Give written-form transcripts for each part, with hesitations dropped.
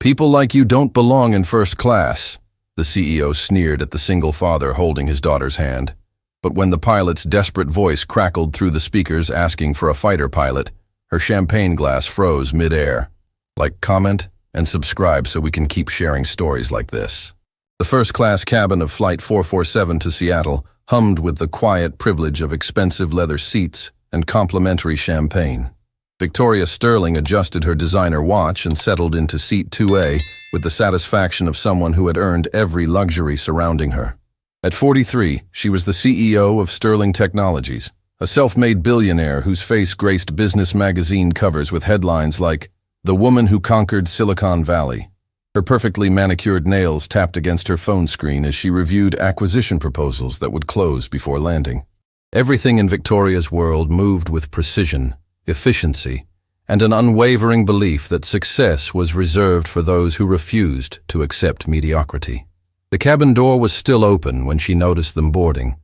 People like you don't belong in first class, the CEO sneered at the single father holding his daughter's hand. But when the pilot's desperate voice crackled through the speakers asking for a fighter pilot, her champagne glass froze mid-air. Like, comment, and subscribe so we can keep sharing stories like this. The first-class cabin of Flight 447 to Seattle hummed with the quiet privilege of expensive leather seats and complimentary champagne. Victoria Sterling adjusted her designer watch and settled into seat 2A with the satisfaction of someone who had earned every luxury surrounding her. At 43, she was the CEO of Sterling Technologies, a self-made billionaire whose face graced business magazine covers with headlines like, "The Woman Who Conquered Silicon Valley." Her perfectly manicured nails tapped against her phone screen as she reviewed acquisition proposals that would close before landing. Everything in Victoria's world moved with precision, efficiency, and an unwavering belief that success was reserved for those who refused to accept mediocrity. The cabin door was still open when she noticed them boarding.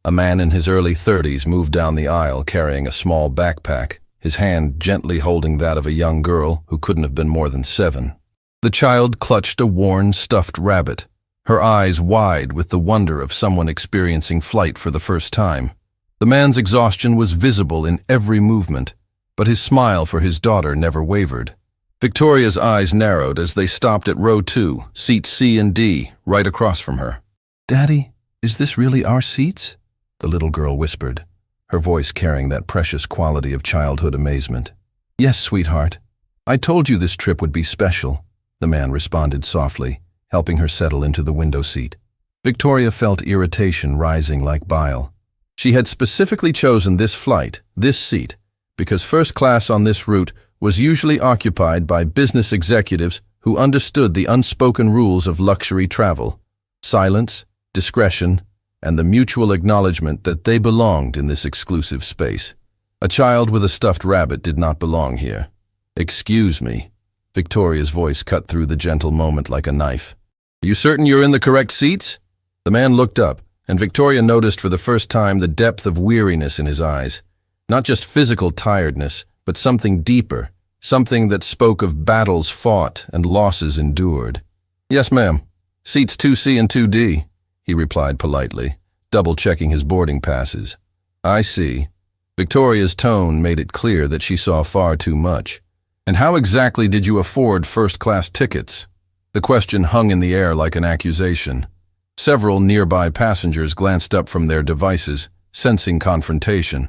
A man in his early 30s moved down the aisle carrying a small backpack, his hand gently holding that of a young girl who couldn't have been more than 7. The child clutched a worn, stuffed rabbit, her eyes wide with the wonder of someone experiencing flight for the first time. The man's exhaustion was visible in every movement, but his smile for his daughter never wavered. Victoria's eyes narrowed as they stopped at row 2, seats C and D, right across from her. "Daddy, is this really our seats?" the little girl whispered, her voice carrying that precious quality of childhood amazement. "Yes, sweetheart. I told you this trip would be special," the man responded softly, helping her settle into the window seat. Victoria felt irritation rising like bile. She had specifically chosen this flight, this seat, because first class on this route was usually occupied by business executives who understood the unspoken rules of luxury travel: silence, discretion, and the mutual acknowledgement that they belonged in this exclusive space. A child with a stuffed rabbit did not belong here. "Excuse me." Victoria's voice cut through the gentle moment like a knife. "Are you certain you're in the correct seats?" The man looked up, and Victoria noticed for the first time the depth of weariness in his eyes. Not just physical tiredness, but something deeper, something that spoke of battles fought and losses endured. "Yes, ma'am. Seats 2C and 2D, he replied politely, double-checking his boarding passes. "I see." Victoria's tone made it clear that she saw far too much. "And how exactly did you afford first-class tickets?" The question hung in the air like an accusation. Several nearby passengers glanced up from their devices, sensing confrontation.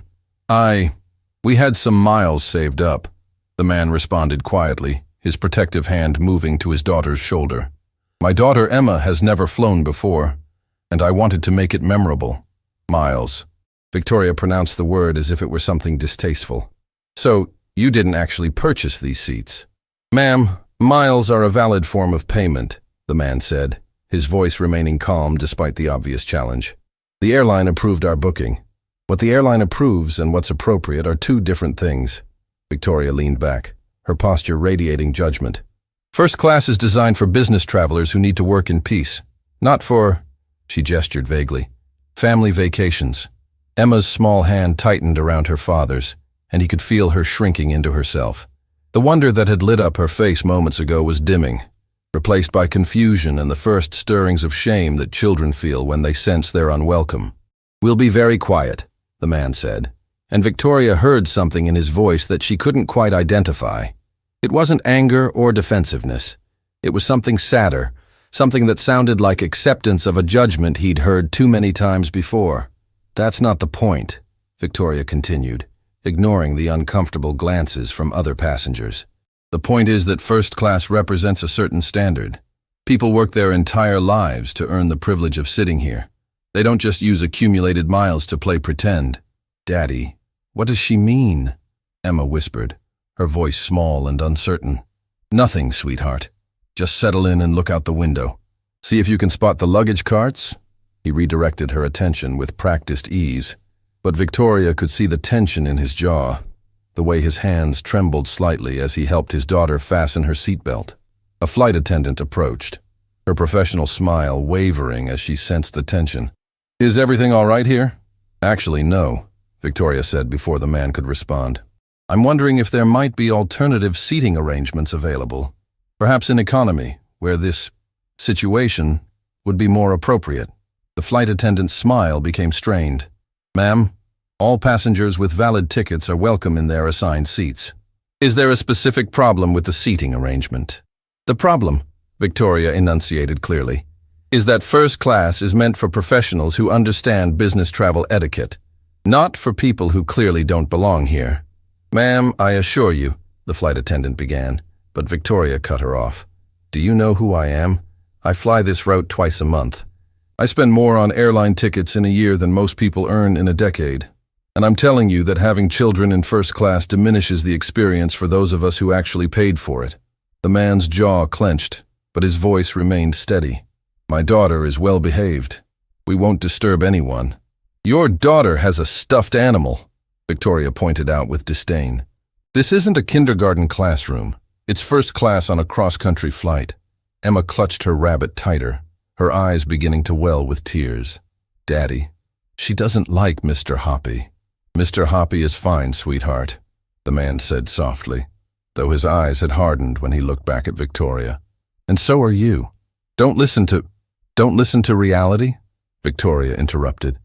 We had some miles saved up," the man responded quietly, his protective hand moving to his daughter's shoulder. "My daughter Emma has never flown before, and I wanted to make it memorable." "Miles." Victoria pronounced the word as if it were something distasteful. "So, you didn't actually purchase these seats?" "Ma'am, miles are a valid form of payment," the man said, his voice remaining calm despite the obvious challenge. "The airline approved our booking. What the airline approves and what's appropriate are two different things." Victoria leaned back, her posture radiating judgment. "First class is designed for business travelers who need to work in peace, not for," she gestured vaguely, "family vacations." Emma's small hand tightened around her father's, and he could feel her shrinking into herself. The wonder that had lit up her face moments ago was dimming, replaced by confusion and the first stirrings of shame that children feel when they sense they're unwelcome. "We'll be very quiet," the man said, and Victoria heard something in his voice that she couldn't quite identify. It wasn't anger or defensiveness. It was something sadder, something that sounded like acceptance of a judgment he'd heard too many times before. "That's not the point," Victoria continued, ignoring the uncomfortable glances from other passengers. "The point is that first class represents a certain standard. People work their entire lives to earn the privilege of sitting here. They don't just use accumulated miles to play pretend." "Daddy, what does she mean?" Emma whispered, her voice small and uncertain. "Nothing, sweetheart. Just settle in and look out the window. See if you can spot the luggage carts?" He redirected her attention with practiced ease, but Victoria could see the tension in his jaw, the way his hands trembled slightly as he helped his daughter fasten her seatbelt. A flight attendant approached, her professional smile wavering as she sensed the tension. "Is everything all right here?" "Actually, no," Victoria said before the man could respond. "I'm wondering if there might be alternative seating arrangements available." Perhaps in economy, where this situation would be more appropriate. The flight attendant's smile became strained. Ma'am, all passengers with valid tickets are welcome in their assigned seats. Is there a specific problem with the seating arrangement? The problem, Victoria enunciated clearly, is that first class is meant for professionals who understand business travel etiquette, not for people who clearly don't belong here. Ma'am, I assure you, the flight attendant began, but Victoria cut her off. Do you know who I am? I fly this route twice a month. I spend more on airline tickets in a year than most people earn in a decade. And I'm telling you that having children in first class diminishes the experience for those of us who actually paid for it. The man's jaw clenched, but his voice remained steady. My daughter is well behaved. We won't disturb anyone. Your daughter has a stuffed animal, Victoria pointed out with disdain. This isn't a kindergarten classroom. It's first class on a cross-country flight. Emma clutched her rabbit tighter, her eyes beginning to well with tears. Daddy, she doesn't like Mr. Hoppy. Mr. Hoppy is fine, sweetheart, the man said softly, though his eyes had hardened when he looked back at Victoria. And so are you. Don't listen to reality, Victoria interrupted.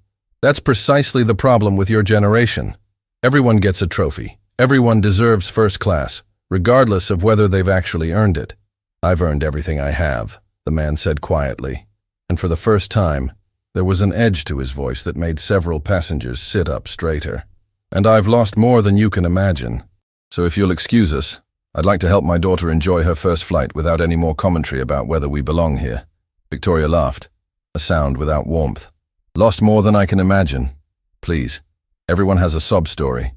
That's precisely the problem with your generation. Everyone gets a trophy. Everyone deserves first class, regardless of whether they've actually earned it. I've earned everything I have, the man said quietly, and for the first time, there was an edge to his voice that made several passengers sit up straighter. And I've lost more than you can imagine. So if you'll excuse us, I'd like to help my daughter enjoy her first flight without any more commentary about whether we belong here. Victoria laughed, a sound without warmth. Lost more than I can imagine. Please, everyone has a sob story.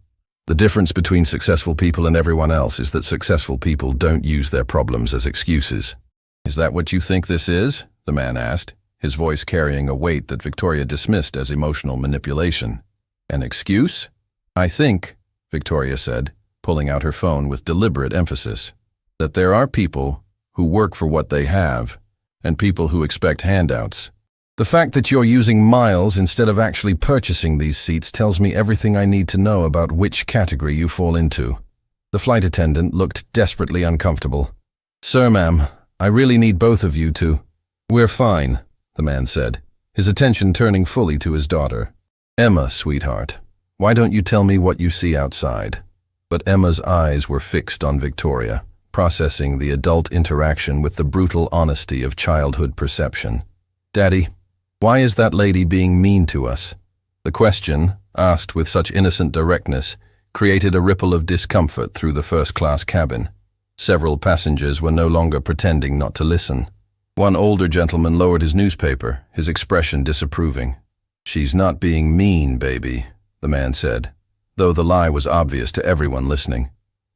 The difference between successful people and everyone else is that successful people don't use their problems as excuses. Is that what you think this is? The man asked, his voice carrying a weight that Victoria dismissed as emotional manipulation. An excuse? I think, Victoria said, pulling out her phone with deliberate emphasis, that there are people who work for what they have, and people who expect handouts. The fact that you're using miles instead of actually purchasing these seats tells me everything I need to know about which category you fall into. The flight attendant looked desperately uncomfortable. Sir, ma'am, I really need both of you to... We're fine, the man said, his attention turning fully to his daughter. Emma, sweetheart, why don't you tell me what you see outside? But Emma's eyes were fixed on Victoria, processing the adult interaction with the brutal honesty of childhood perception. Daddy, why is that lady being mean to us? The question, asked with such innocent directness, created a ripple of discomfort through the first-class cabin. Several passengers were no longer pretending not to listen. One older gentleman lowered his newspaper, his expression disapproving. She's not being mean, baby, the man said, though the lie was obvious to everyone listening.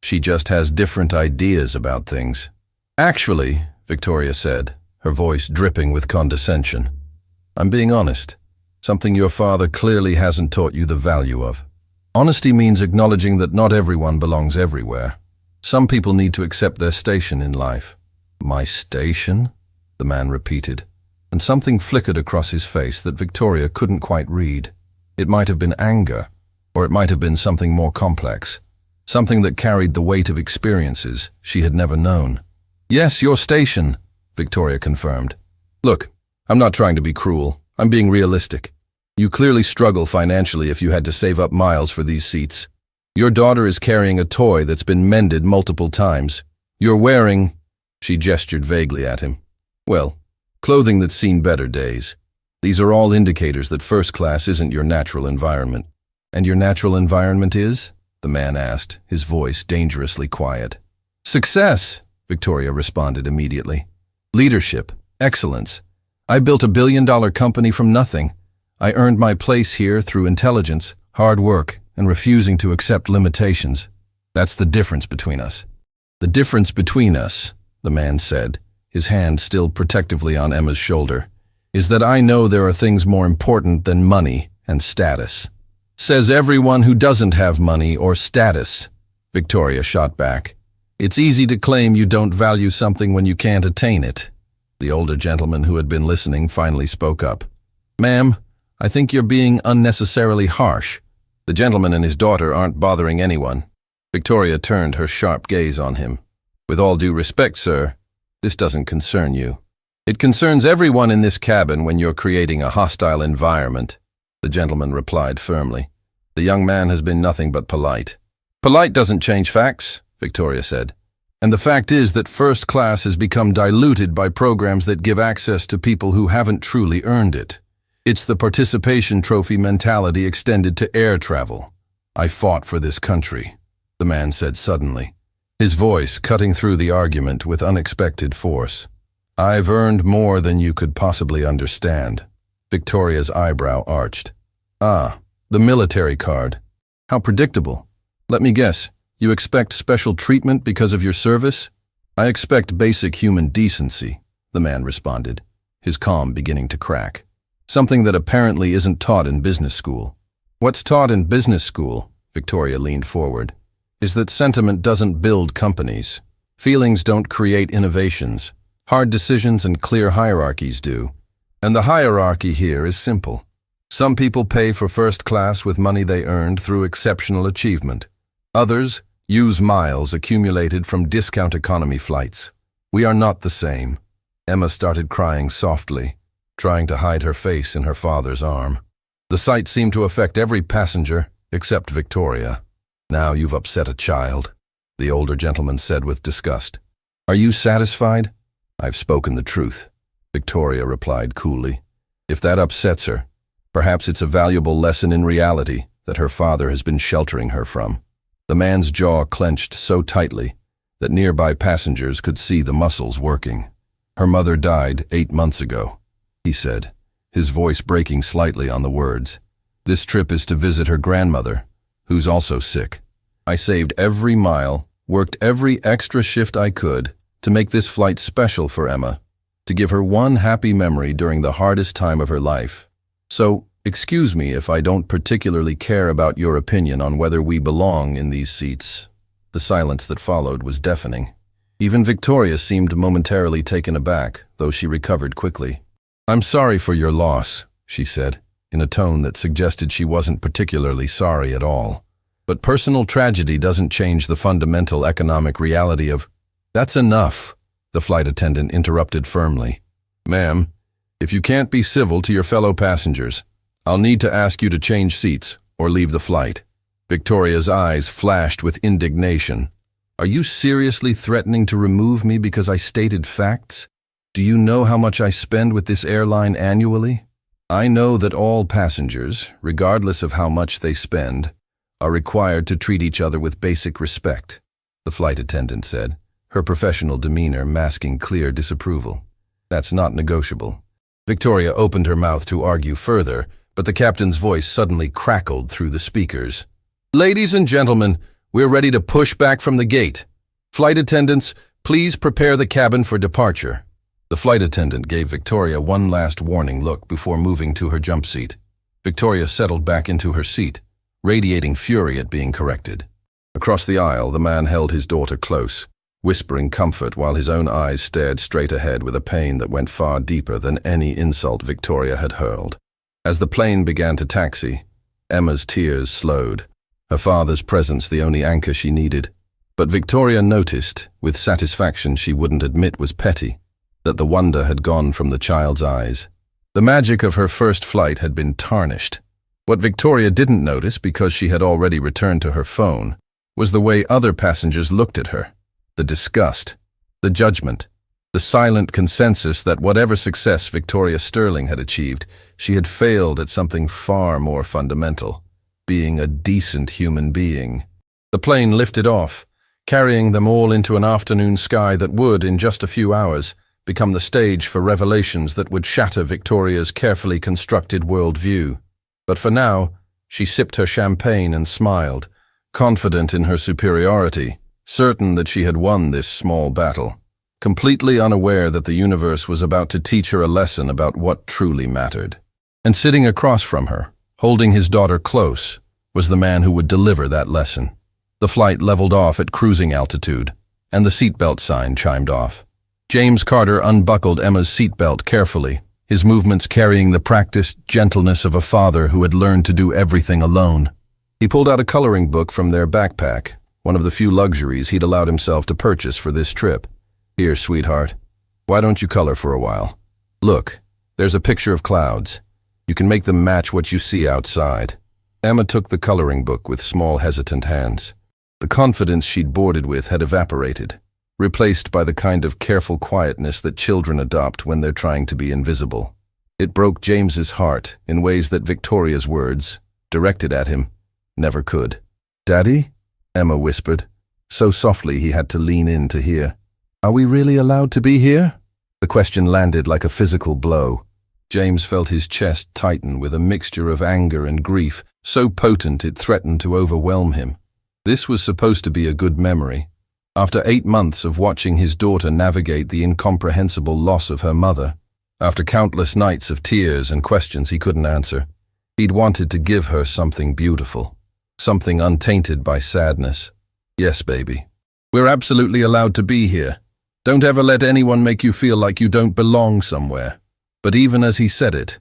She just has different ideas about things. Actually, Victoria said, her voice dripping with condescension, I'm being honest, something your father clearly hasn't taught you the value of. Honesty means acknowledging that not everyone belongs everywhere. Some people need to accept their station in life. My station? The man repeated, and something flickered across his face that Victoria couldn't quite read. It might have been anger, or it might have been something more complex, something that carried the weight of experiences she had never known. Yes, your station, Victoria confirmed. Look, I'm not trying to be cruel. I'm being realistic. You clearly struggle financially if you had to save up miles for these seats. Your daughter is carrying a toy that's been mended multiple times. You're wearing... She gestured vaguely at him. Well, clothing that's seen better days. These are all indicators that first class isn't your natural environment. And your natural environment is? The man asked, his voice dangerously quiet. Success, Victoria responded immediately. Leadership, excellence. I built $1 billion company from nothing. I earned my place here through intelligence, hard work, and refusing to accept limitations. That's the difference between us. The difference between us, the man said, his hand still protectively on Emma's shoulder, is that I know there are things more important than money and status. Says everyone who doesn't have money or status, Victoria shot back. It's easy to claim you don't value something when you can't attain it. The older gentleman who had been listening finally spoke up. Ma'am, I think you're being unnecessarily harsh. The gentleman and his daughter aren't bothering anyone. Victoria turned her sharp gaze on him. With all due respect, sir, This doesn't concern you. It concerns everyone in this cabin when you're creating a hostile environment, the gentleman replied firmly. The young man has been nothing but polite. Polite doesn't change facts, Victoria said. And the fact is that first class has become diluted by programs that give access to people who haven't truly earned it. It's the participation trophy mentality extended to air travel. I fought for this country, the man said suddenly, his voice cutting through the argument with unexpected force. I've earned more than you could possibly understand. Victoria's eyebrow arched. Ah, the military card. How predictable. Let me guess, you expect special treatment because of your service? I expect basic human decency, the man responded, his calm beginning to crack. Something that apparently isn't taught in business school. What's taught in business school, Victoria leaned forward, is that sentiment doesn't build companies. Feelings don't create innovations. Hard decisions and clear hierarchies do. And the hierarchy here is simple. Some people pay for first class with money they earned through exceptional achievement. Others use miles accumulated from discount economy flights. We are not the same. Emma started crying softly, trying to hide her face in her father's arm. The sight seemed to affect every passenger except Victoria. Now you've upset a child, the older gentleman said with disgust. Are you satisfied? I've spoken the truth, Victoria replied coolly. If that upsets her, perhaps it's a valuable lesson in reality that her father has been sheltering her from. The man's jaw clenched so tightly that nearby passengers could see the muscles working. Her mother died 8 months ago, he said, his voice breaking slightly on the words. This trip is to visit her grandmother, who's also sick. I saved every mile, worked every extra shift I could to make this flight special for Emma, to give her one happy memory during the hardest time of her life. So, excuse me if I don't particularly care about your opinion on whether we belong in these seats. The silence that followed was deafening. Even Victoria seemed momentarily taken aback, though she recovered quickly. I'm sorry for your loss, she said, in a tone that suggested she wasn't particularly sorry at all. But personal tragedy doesn't change the fundamental economic reality of... That's enough, the flight attendant interrupted firmly. Ma'am, if you can't be civil to your fellow passengers, I'll need to ask you to change seats or leave the flight. Victoria's eyes flashed with indignation. Are you seriously threatening to remove me because I stated facts? Do you know how much I spend with this airline annually? I know that all passengers, regardless of how much they spend, are required to treat each other with basic respect, the flight attendant said, her professional demeanor masking clear disapproval. That's not negotiable. Victoria opened her mouth to argue further, but the captain's voice suddenly crackled through the speakers. Ladies and gentlemen, we're ready to push back from the gate. Flight attendants, please prepare the cabin for departure. The flight attendant gave Victoria one last warning look before moving to her jump seat. Victoria settled back into her seat, radiating fury at being corrected. Across the aisle, the man held his daughter close, whispering comfort while his own eyes stared straight ahead with a pain that went far deeper than any insult Victoria had hurled. As the plane began to taxi, Emma's tears slowed, her father's presence the only anchor she needed. But Victoria noticed, with satisfaction she wouldn't admit was petty, that the wonder had gone from the child's eyes. The magic of her first flight had been tarnished. What Victoria didn't notice, because she had already returned to her phone, was the way other passengers looked at her. The disgust, the judgment, the silent consensus that whatever success Victoria Sterling had achieved, she had failed at something far more fundamental, being a decent human being. The plane lifted off, carrying them all into an afternoon sky that would, in just a few hours, become the stage for revelations that would shatter Victoria's carefully constructed worldview. But for now, she sipped her champagne and smiled, confident in her superiority, certain that she had won this small battle, completely unaware that the universe was about to teach her a lesson about what truly mattered. And sitting across from her, holding his daughter close, was the man who would deliver that lesson. The flight leveled off at cruising altitude, and the seatbelt sign chimed off. James Carter unbuckled Emma's seatbelt carefully, his movements carrying the practiced gentleness of a father who had learned to do everything alone. He pulled out a coloring book from their backpack, one of the few luxuries he'd allowed himself to purchase for this trip. Here, sweetheart, Why don't you color for a while? Look, there's a picture of clouds. You can make them match what you see outside. Emma took the coloring book with small, hesitant hands. The confidence she'd boarded with had evaporated, replaced by the kind of careful quietness that children adopt when they're trying to be invisible. It broke James's heart in ways that Victoria's words, directed at him, never could. "Daddy?" Emma whispered, so softly he had to lean in to hear. "Are we really allowed to be here?" The question landed like a physical blow. James felt his chest tighten with a mixture of anger and grief, so potent it threatened to overwhelm him. This was supposed to be a good memory. After 8 months of watching his daughter navigate the incomprehensible loss of her mother, after countless nights of tears and questions he couldn't answer, he'd wanted to give her something beautiful, something untainted by sadness. "Yes, baby. We're absolutely allowed to be here. Don't ever let anyone make you feel like you don't belong somewhere." But even as he said it,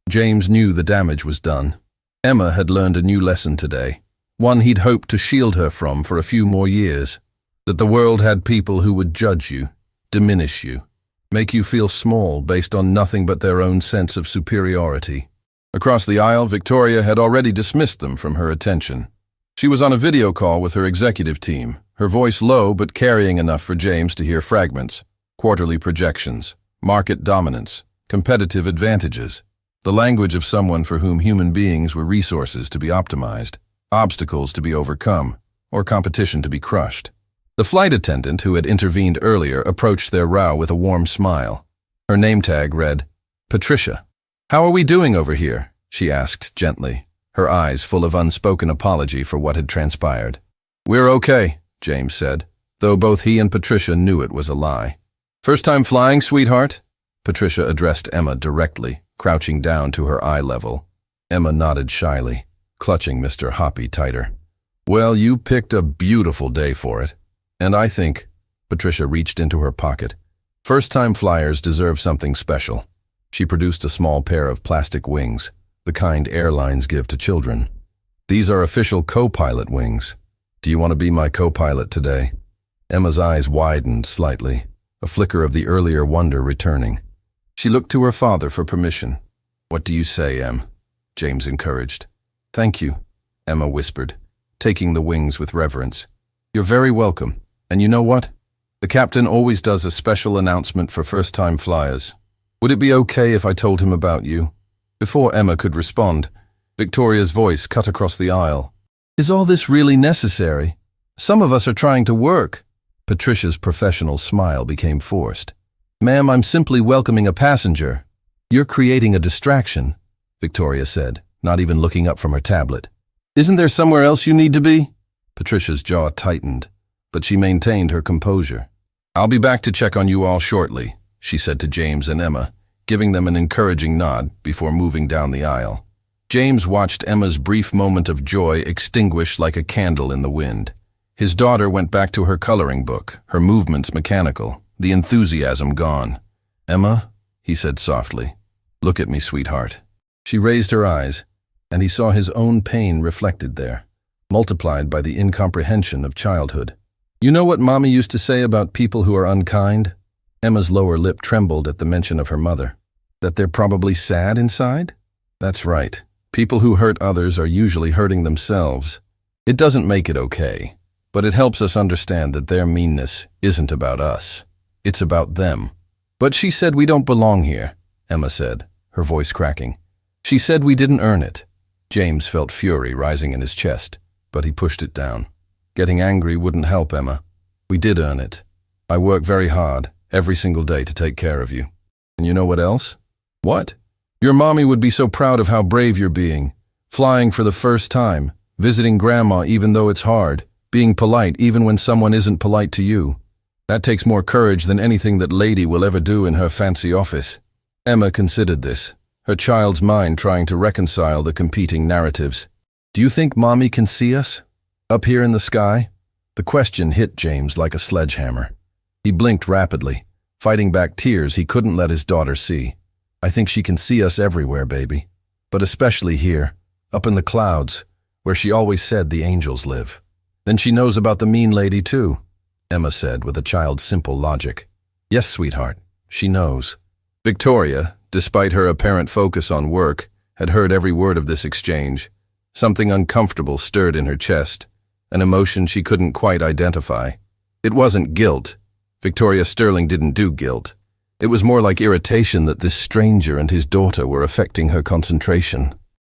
James knew the damage was done. Emma had learned a new lesson today, one he'd hoped to shield her from for a few more years, that the world had people who would judge you, diminish you, make you feel small based on nothing but their own sense of superiority. Across the aisle, Victoria had already dismissed them from her attention. She was on a video call with her executive team, her voice low but carrying enough for James to hear fragments, quarterly projections, market dominance, competitive advantages, the language of someone for whom human beings were resources to be optimized, obstacles to be overcome, or competition to be crushed. The flight attendant who had intervened earlier approached their row with a warm smile. Her name tag read, "Patricia." "How are we doing over here?" she asked gently, her eyes full of unspoken apology for what had transpired. "We're okay," James said, though both he and Patricia knew it was a lie. "First time flying, sweetheart?" Patricia addressed Emma directly, crouching down to her eye level. Emma nodded shyly, clutching Mr. Hoppy tighter. "Well, you picked a beautiful day for it. And I think," Patricia reached into her pocket, "first-time flyers deserve something special." She produced a small pair of plastic wings, the kind airlines give to children. "These are official co-pilot wings. Do you want to be my co-pilot today?" Emma's eyes widened slightly, a flicker of the earlier wonder returning. She looked to her father for permission. "What do you say, Em?" James encouraged. "Thank you," Emma whispered, taking the wings with reverence. "You're very welcome. And you know what? The captain always does a special announcement for first-time flyers. Would it be okay if I told him about you?" Before Emma could respond, Victoria's voice cut across the aisle. "Is all this really necessary? Some of us are trying to work." Patricia's professional smile became forced. "Ma'am, I'm simply welcoming a passenger." "You're creating a distraction," Victoria said, not even looking up from her tablet. "Isn't there somewhere else you need to be?" Patricia's jaw tightened, but she maintained her composure. "I'll be back to check on you all shortly," she said to James and Emma, giving them an encouraging nod before moving down the aisle. James watched Emma's brief moment of joy extinguish like a candle in the wind. His daughter went back to her coloring book, her movements mechanical, the enthusiasm gone. "Emma," he said softly, "look at me, sweetheart." She raised her eyes, and he saw his own pain reflected there, multiplied by the incomprehension of childhood. "You know what Mommy used to say about people who are unkind?" Emma's lower lip trembled at the mention of her mother. "That they're probably sad inside?" "That's right. People who hurt others are usually hurting themselves. It doesn't make it okay, but it helps us understand that their meanness isn't about us. It's about them." "But she said we don't belong here," Emma said, her voice cracking. "She said we didn't earn it." James felt fury rising in his chest, but he pushed it down. Getting angry wouldn't help, Emma. "We did earn it. I work very hard, every single day to take care of you. And you know what else?" "What?" "Your mommy would be so proud of how brave you're being. Flying for the first time, visiting grandma even though it's hard, being polite even when someone isn't polite to you. That takes more courage than anything that lady will ever do in her fancy office." Emma considered this, her child's mind trying to reconcile the competing narratives. "Do you think Mommy can see us? Up here in the sky?" The question hit James like a sledgehammer. He blinked rapidly, fighting back tears he couldn't let his daughter see. "I think she can see us everywhere, baby. But especially here, up in the clouds, where she always said the angels live." "Then she knows about the mean lady too," Emma said with a child's simple logic. "Yes, sweetheart. She knows. Victoria, despite her apparent focus on work, had heard every word of this exchange. Something uncomfortable stirred in her chest, an emotion she couldn't quite identify. It wasn't guilt. Victoria Sterling didn't do guilt. It was more like irritation that this stranger and his daughter were affecting her concentration.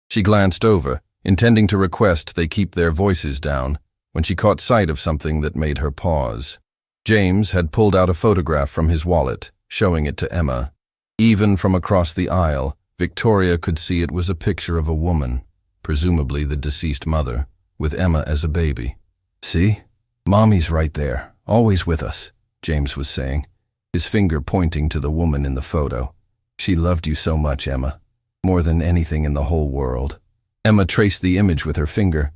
She glanced over, intending to request they keep their voices down, when she caught sight of something that made her pause. James had pulled out a photograph from his wallet, showing it to Emma. Even from across the aisle, Victoria could see it was a picture of a woman, presumably the deceased mother, with Emma as a baby. "See? Mommy's right there, always with us," James was saying, his finger pointing to the woman in the photo. "She loved you so much, Emma, more than anything in the whole world." Emma traced the image with her finger,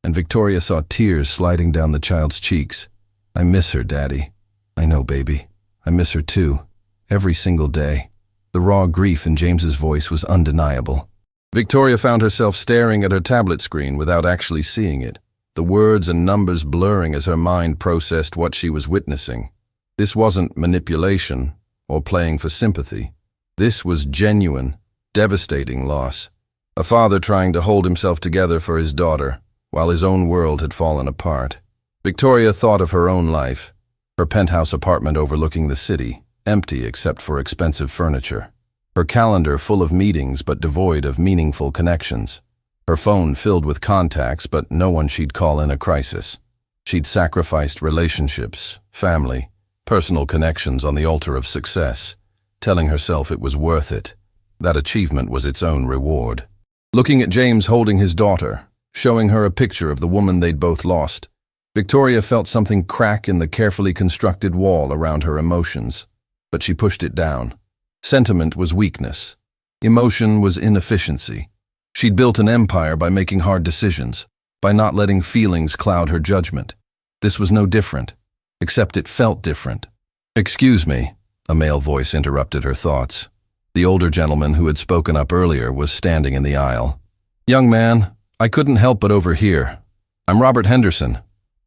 and Victoria saw tears sliding down the child's cheeks. "I miss her, Daddy." "I know, baby. I miss her too. Every single day." The raw grief in James's voice was undeniable. Victoria found herself staring at her tablet screen without actually seeing it, the words and numbers blurring as her mind processed what she was witnessing. This wasn't manipulation or playing for sympathy. This was genuine, devastating loss. A father trying to hold himself together for his daughter, while his own world had fallen apart. Victoria thought of her own life, her penthouse apartment overlooking the city, empty except for expensive furniture. Her calendar full of meetings but devoid of meaningful connections. Her phone filled with contacts but no one she'd call in a crisis. She'd sacrificed relationships, family, personal connections on the altar of success, telling herself it was worth it. That achievement was its own reward. Looking at James holding his daughter, showing her a picture of the woman they'd both lost, Victoria felt something crack in the carefully constructed wall around her emotions. But she pushed it down. Sentiment was weakness. Emotion was inefficiency. She'd built an empire by making hard decisions, by not letting feelings cloud her judgment. This was no different, except it felt different. "Excuse me," a male voice interrupted her thoughts. The older gentleman who had spoken up earlier was standing in the aisle. "Young man, I couldn't help but overhear. I'm Robert Henderson.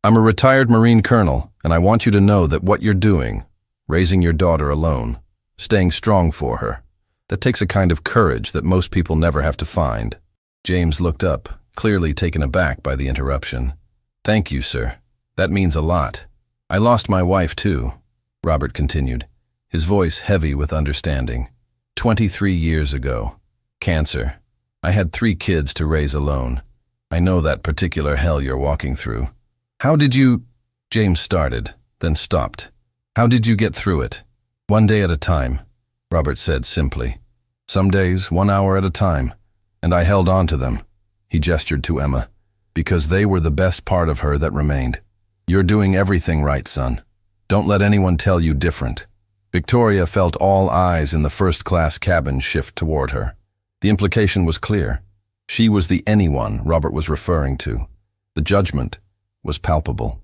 I'm a retired Marine colonel, and I want you to know that what you're doing, raising your daughter alone, staying strong for her, that takes a kind of courage that most people never have to find." James looked up, clearly taken aback by the interruption. "Thank you, sir. That means a lot. I lost my wife, too," Robert continued, his voice heavy with understanding. 23 years ago. Cancer. I had 3 kids to raise alone. I know that particular hell you're walking through. "How did you—" James started, then stopped. "How did you get through it?" "One day at a time," Robert said simply. "Some days, 1 hour at a time. And I held on to them," he gestured to Emma, "because they were the best part of her that remained. You're doing everything right, son. Don't let anyone tell you different." Victoria felt all eyes in the first-class cabin shift toward her. The implication was clear. She was the anyone Robert was referring to. The judgment was palpable.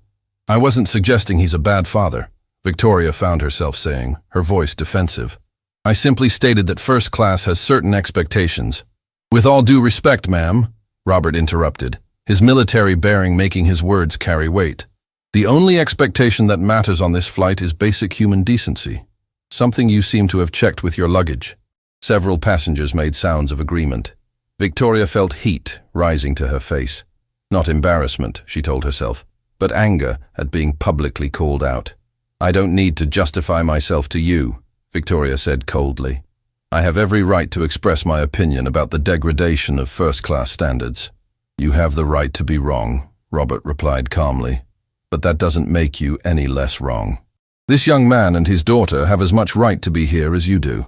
"I wasn't suggesting he's a bad father," Victoria found herself saying, her voice defensive. "I simply stated that first class has certain expectations." "With all due respect, ma'am," Robert interrupted, his military bearing making his words carry weight. "The only expectation that matters on this flight is basic human decency. Something you seem to have checked with your luggage." Several passengers made sounds of agreement. Victoria felt heat rising to her face. Not embarrassment, she told herself, but anger at being publicly called out. "I don't need to justify myself to you," Victoria said coldly. "I have every right to express my opinion about the degradation of first-class standards." "You have the right to be wrong," Robert replied calmly, "but that doesn't make you any less wrong. This young man and his daughter have as much right to be here as you do.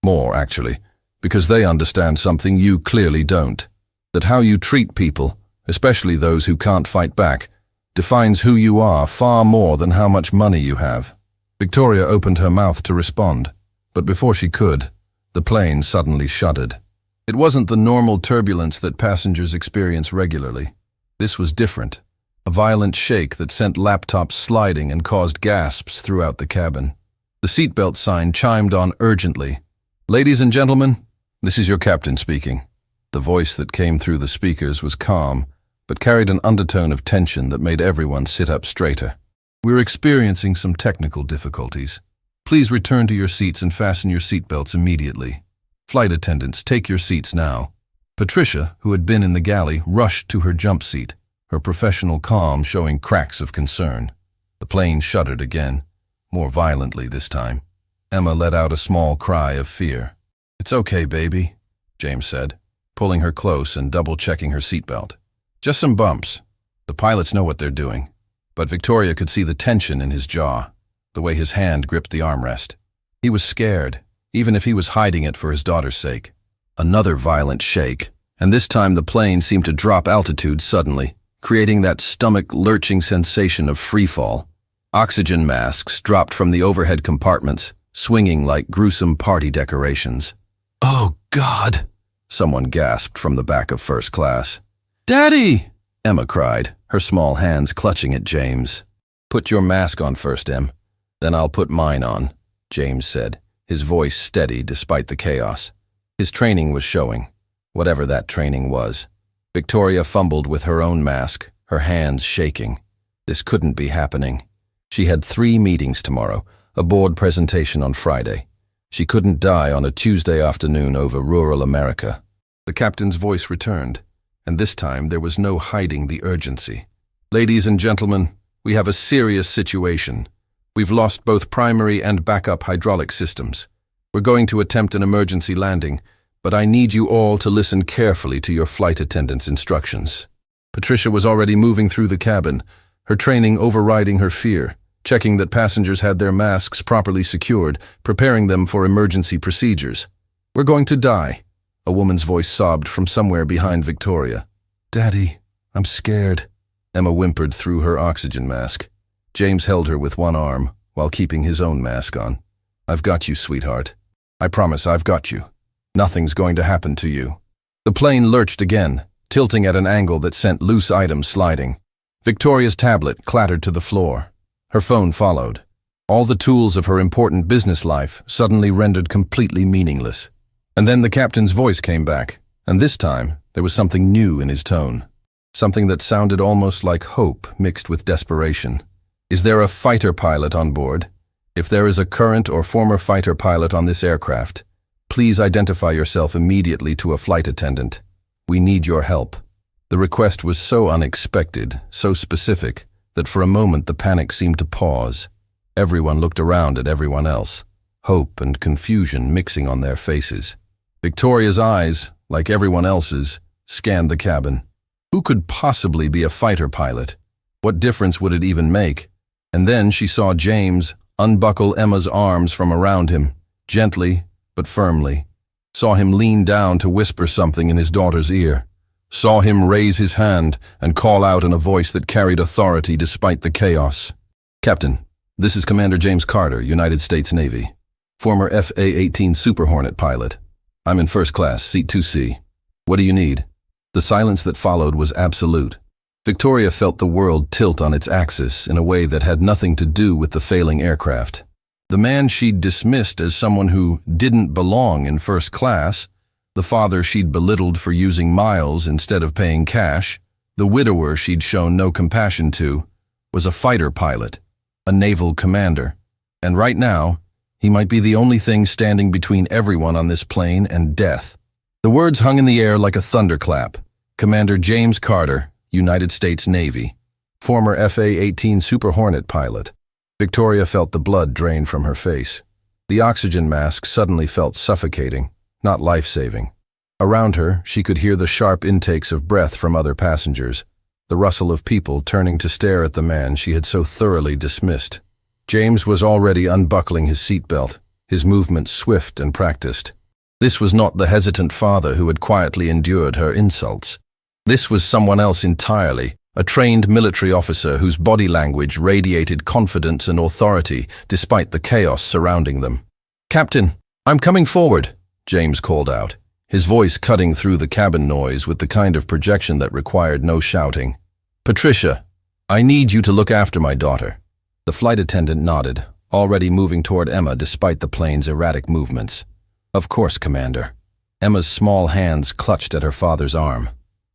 More, actually, because they understand something you clearly don't. That how you treat people, especially those who can't fight back, defines who you are far more than how much money you have." Victoria opened her mouth to respond, but before she could, the plane suddenly shuddered. It wasn't the normal turbulence that passengers experience regularly. This was different. A violent shake that sent laptops sliding and caused gasps throughout the cabin. The seatbelt sign chimed on urgently. "Ladies and gentlemen, this is your captain speaking." The voice that came through the speakers was calm, but carried an undertone of tension that made everyone sit up straighter. "We're experiencing some technical difficulties. Please return to your seats and fasten your seatbelts immediately. Flight attendants, take your seats now. Patricia, who had been in the galley, rushed to her jump seat, her professional calm showing cracks of concern. The plane shuddered again, more violently this time. Emma let out a small cry of fear. "It's okay, baby," James said, pulling her close and double-checking her seatbelt. "Just some bumps. The pilots know what they're doing." But Victoria could see the tension in his jaw, the way his hand gripped the armrest. He was scared, even if he was hiding it for his daughter's sake. Another violent shake, and this time the plane seemed to drop altitude suddenly, creating that stomach-lurching sensation of freefall. Oxygen masks dropped from the overhead compartments, swinging like gruesome party decorations. "Oh, God!" someone gasped from the back of first class. "Daddy!" Emma cried, her small hands clutching at James. "Put your mask on first, Em. Then I'll put mine on," James said, his voice steady despite the chaos. His training was showing, whatever that training was. Victoria fumbled with her own mask, her hands shaking. This couldn't be happening. She had 3 meetings tomorrow, a board presentation on Friday. She couldn't die on a Tuesday afternoon over rural America. The captain's voice returned, and this time there was no hiding the urgency. "Ladies and gentlemen, we have a serious situation. We've lost both primary and backup hydraulic systems. We're going to attempt an emergency landing, but I need you all to listen carefully to your flight attendant's instructions." Patricia was already moving through the cabin, her training overriding her fear, checking that passengers had their masks properly secured, preparing them for emergency procedures. "We're going to die," a woman's voice sobbed from somewhere behind Victoria. "Daddy, I'm scared," Emma whimpered through her oxygen mask. James held her with one arm, while keeping his own mask on. "I've got you, sweetheart. I promise I've got you. Nothing's going to happen to you." The plane lurched again, tilting at an angle that sent loose items sliding. Victoria's tablet clattered to the floor. Her phone followed. All the tools of her important business life suddenly rendered completely meaningless. And then the captain's voice came back, and this time there was something new in his tone. Something that sounded almost like hope mixed with desperation. "Is there a fighter pilot on board? If there is a current or former fighter pilot on this aircraft, please identify yourself immediately to a flight attendant. We need your help." The request was so unexpected, so specific, that for a moment the panic seemed to pause. Everyone looked around at everyone else, hope and confusion mixing on their faces. Victoria's eyes, like everyone else's, scanned the cabin. Who could possibly be a fighter pilot? What difference would it even make? And then she saw James unbuckle Emma's arms from around him, gently but firmly. Saw him lean down to whisper something in his daughter's ear. Saw him raise his hand and call out in a voice that carried authority despite the chaos. "Captain, this is Commander James Carter, United States Navy. Former FA-18 Super Hornet pilot. I'm in first class, seat 2C. What do you need?" The silence that followed was absolute. Victoria felt the world tilt on its axis in a way that had nothing to do with the failing aircraft. The man she'd dismissed as someone who didn't belong in first class, the father she'd belittled for using miles instead of paying cash, the widower she'd shown no compassion to, was a fighter pilot, a naval commander. And right now, he might be the only thing standing between everyone on this plane and death. The words hung in the air like a thunderclap. Commander James Carter, United States Navy. Former FA-18 Super Hornet pilot. Victoria felt the blood drain from her face. The oxygen mask suddenly felt suffocating, not life-saving. Around her, she could hear the sharp intakes of breath from other passengers, the rustle of people turning to stare at the man she had so thoroughly dismissed. James was already unbuckling his seatbelt, his movements swift and practiced. This was not the hesitant father who had quietly endured her insults. This was someone else entirely, a trained military officer whose body language radiated confidence and authority despite the chaos surrounding them. "Captain, I'm coming forward," James called out, his voice cutting through the cabin noise with the kind of projection that required no shouting. "Patricia, I need you to look after my daughter." The flight attendant nodded, already moving toward Emma despite the plane's erratic movements. "Of course, Commander." Emma's small hands clutched at her father's arm.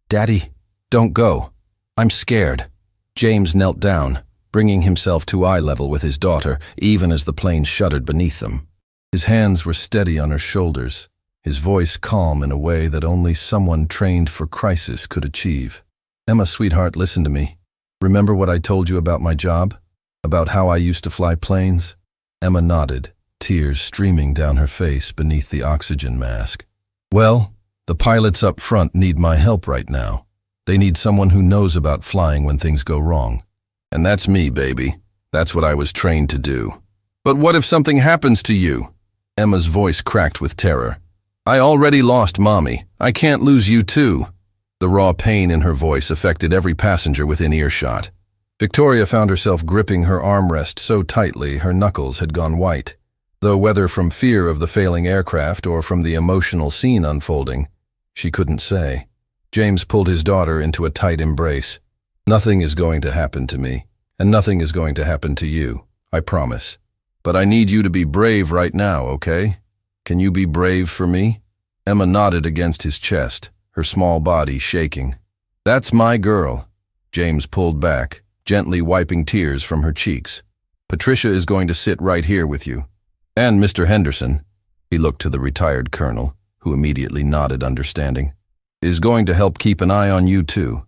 "Daddy, don't go. I'm scared." James knelt down, bringing himself to eye level with his daughter, even as the plane shuddered beneath them. His hands were steady on her shoulders, his voice calm in a way that only someone trained for crisis could achieve. "Emma, sweetheart, listen to me. Remember what I told you about my job? About how I used to fly planes?" Emma nodded, tears streaming down her face beneath the oxygen mask. "Well, the pilots up front need my help right now. They need someone who knows about flying when things go wrong. And that's me, baby. That's what I was trained to do." "But what if something happens to you?" Emma's voice cracked with terror. "I already lost Mommy. I can't lose you too." The raw pain in her voice affected every passenger within earshot. Victoria found herself gripping her armrest so tightly her knuckles had gone white. Though whether from fear of the failing aircraft or from the emotional scene unfolding, she couldn't say. James pulled his daughter into a tight embrace. "Nothing is going to happen to me, and nothing is going to happen to you, I promise. But I need you to be brave right now, okay? Can you be brave for me?" Emma nodded against his chest, her small body shaking. "That's my girl." James pulled back, gently wiping tears from her cheeks. "Patricia is going to sit right here with you. And Mr. Henderson," he looked to the retired colonel, who immediately nodded understanding, "is going to help keep an eye on you too.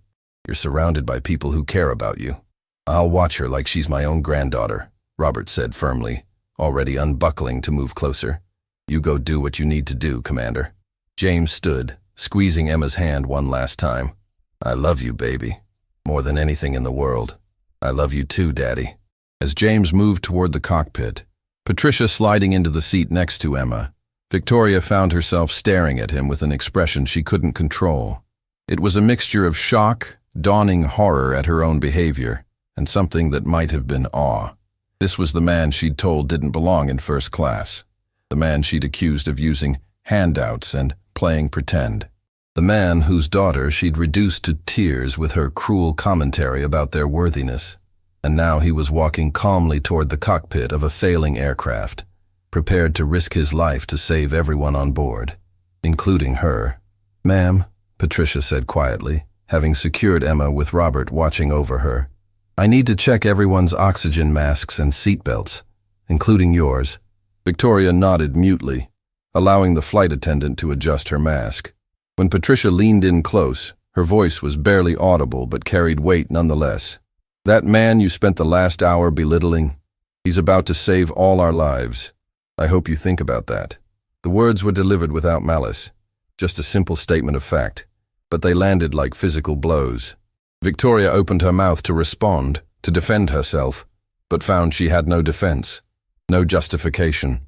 You're surrounded by people who care about you." "I'll watch her like she's my own granddaughter," Robert said firmly, already unbuckling to move closer. "You go do what you need to do, Commander." James stood, squeezing Emma's hand one last time. "I love you, baby. More than anything in the world. I love you too, Daddy." As James moved toward the cockpit, Patricia sliding into the seat next to Emma, Victoria found herself staring at him with an expression she couldn't control. It was a mixture of shock, dawning horror at her own behavior, and something that might have been awe. This was the man she'd told didn't belong in first class. The man she'd accused of using handouts and playing pretend. The man whose daughter she'd reduced to tears with her cruel commentary about their worthiness. And now he was walking calmly toward the cockpit of a failing aircraft, prepared to risk his life to save everyone on board, including her. "Ma'am," Patricia said quietly, having secured Emma with Robert watching over her, "I need to check everyone's oxygen masks and seatbelts, including yours." Victoria nodded mutely, allowing the flight attendant to adjust her mask. When Patricia leaned in close, her voice was barely audible but carried weight nonetheless. "That man you spent the last hour belittling, he's about to save all our lives. I hope you think about that." The words were delivered without malice, just a simple statement of fact, but they landed like physical blows. Victoria opened her mouth to respond, to defend herself, but found she had no defense, no justification,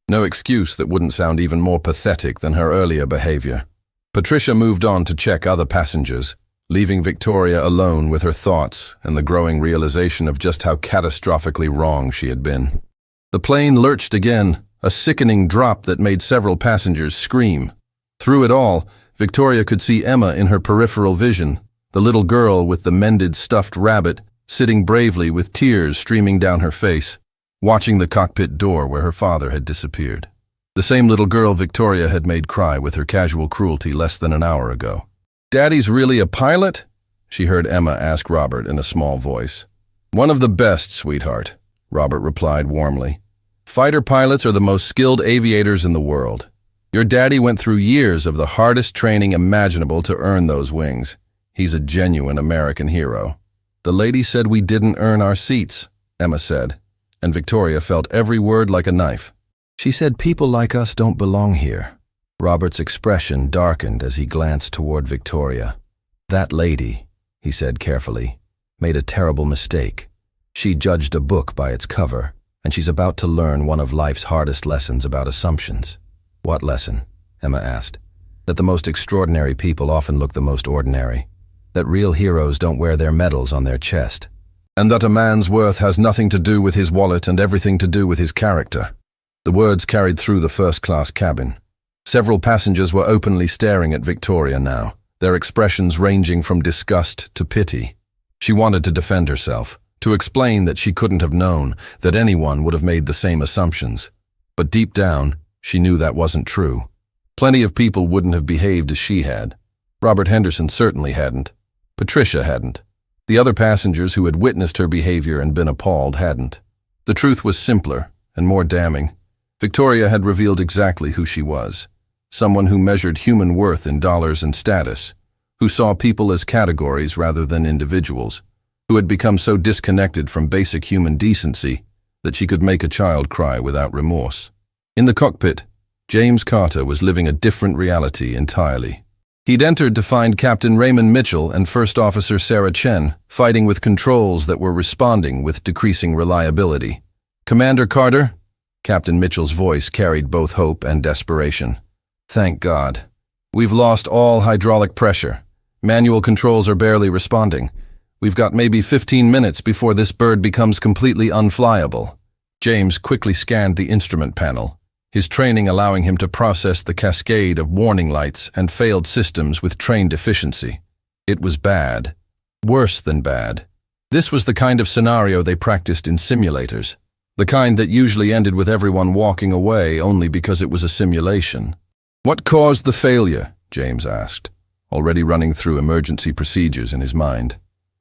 no excuse that wouldn't sound even more pathetic than her earlier behavior. Patricia moved on to check other passengers, leaving Victoria alone with her thoughts and the growing realization of just how catastrophically wrong she had been. The plane lurched again, a sickening drop that made several passengers scream. Through it all, Victoria could see Emma in her peripheral vision, the little girl with the mended stuffed rabbit, sitting bravely with tears streaming down her face, watching the cockpit door where her father had disappeared. The same little girl Victoria had made cry with her casual cruelty less than an hour ago. "Daddy's really a pilot?" she heard Emma ask Robert in a small voice. "One of the best, sweetheart," Robert replied warmly. "Fighter pilots are the most skilled aviators in the world. Your daddy went through years of the hardest training imaginable to earn those wings. He's a genuine American hero." "The lady said we didn't earn our seats," Emma said, and Victoria felt every word like a knife. "She said people like us don't belong here." Robert's expression darkened as he glanced toward Victoria. "That lady," he said carefully, "made a terrible mistake. She judged a book by its cover, and she's about to learn one of life's hardest lessons about assumptions." "What lesson?" Emma asked. "That the most extraordinary people often look the most ordinary. That real heroes don't wear their medals on their chest. And that a man's worth has nothing to do with his wallet and everything to do with his character." The words carried through the first-class cabin. Several passengers were openly staring at Victoria now, their expressions ranging from disgust to pity. She wanted to defend herself, to explain that she couldn't have known, that anyone would have made the same assumptions. But deep down, she knew that wasn't true. Plenty of people wouldn't have behaved as she had. Robert Henderson certainly hadn't. Patricia hadn't. The other passengers who had witnessed her behavior and been appalled hadn't. The truth was simpler and more damning. Victoria had revealed exactly who she was. Someone who measured human worth in dollars and status, who saw people as categories rather than individuals, who had become so disconnected from basic human decency that she could make a child cry without remorse. In the cockpit, James Carter was living a different reality entirely. He'd entered to find Captain Raymond Mitchell and First Officer Sarah Chen fighting with controls that were responding with decreasing reliability. "Commander Carter?" Captain Mitchell's voice carried both hope and desperation. "Thank God. We've lost all hydraulic pressure. Manual controls are barely responding. We've got maybe 15 minutes before this bird becomes completely unflyable." James quickly scanned the instrument panel, his training allowing him to process the cascade of warning lights and failed systems with trained efficiency. It was bad. Worse than bad. This was the kind of scenario they practiced in simulators. The kind that usually ended with everyone walking away only because it was a simulation. "What caused the failure?" James asked, already running through emergency procedures in his mind.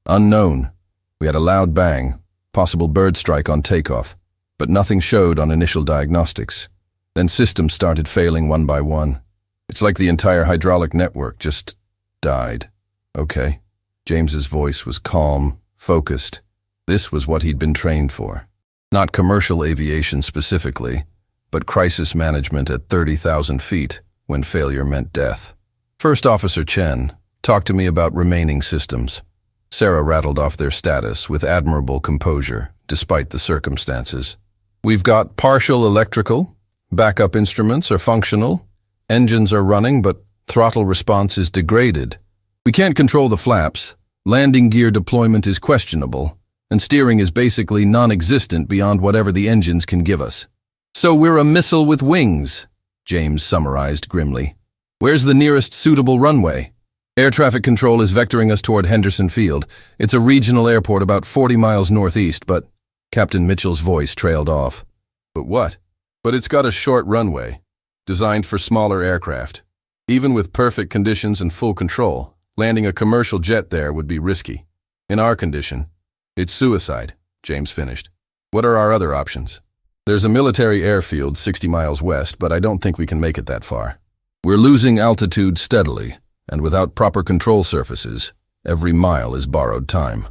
"Unknown. We had a loud bang, possible bird strike on takeoff, but nothing showed on initial diagnostics. Then systems started failing one by one. It's like the entire hydraulic network just died." "Okay." James's voice was calm, focused. This was what he'd been trained for. Not commercial aviation specifically, but crisis management at 30,000 feet when failure meant death. "First Officer Chen, talk to me about remaining systems." Sarah rattled off their status with admirable composure, despite the circumstances. "We've got partial electrical. Backup instruments are functional. Engines are running, but throttle response is degraded. We can't control the flaps. Landing gear deployment is questionable, and steering is basically non-existent beyond whatever the engines can give us." "So we're a missile with wings," James summarized grimly. "Where's the nearest suitable runway?" "Air traffic control is vectoring us toward Henderson Field. It's a regional airport about 40 miles northeast, but—" Captain Mitchell's voice trailed off. "But what?" "But it's got a short runway, designed for smaller aircraft. Even with perfect conditions and full control, landing a commercial jet there would be risky. In our condition, it's suicide," James finished. "What are our other options?" "There's a military airfield 60 miles west, but I don't think we can make it that far. We're losing altitude steadily, and without proper control surfaces, every mile is borrowed time."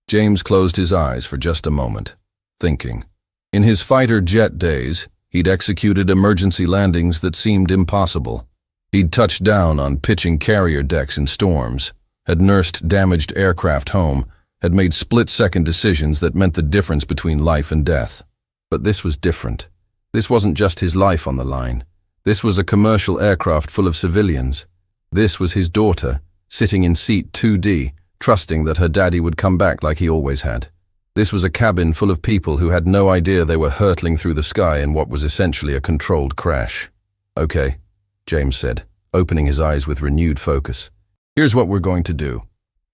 James closed his eyes for just a moment, thinking. In his fighter jet days, he'd executed emergency landings that seemed impossible. He'd touched down on pitching carrier decks in storms, had nursed damaged aircraft home, had made split-second decisions that meant the difference between life and death. But this was different. This wasn't just his life on the line. This was a commercial aircraft full of civilians. This was his daughter, sitting in seat 2D, trusting that her daddy would come back like he always had. This was a cabin full of people who had no idea they were hurtling through the sky in what was essentially a controlled crash. "Okay," James said, opening his eyes with renewed focus. "Here's what we're going to do.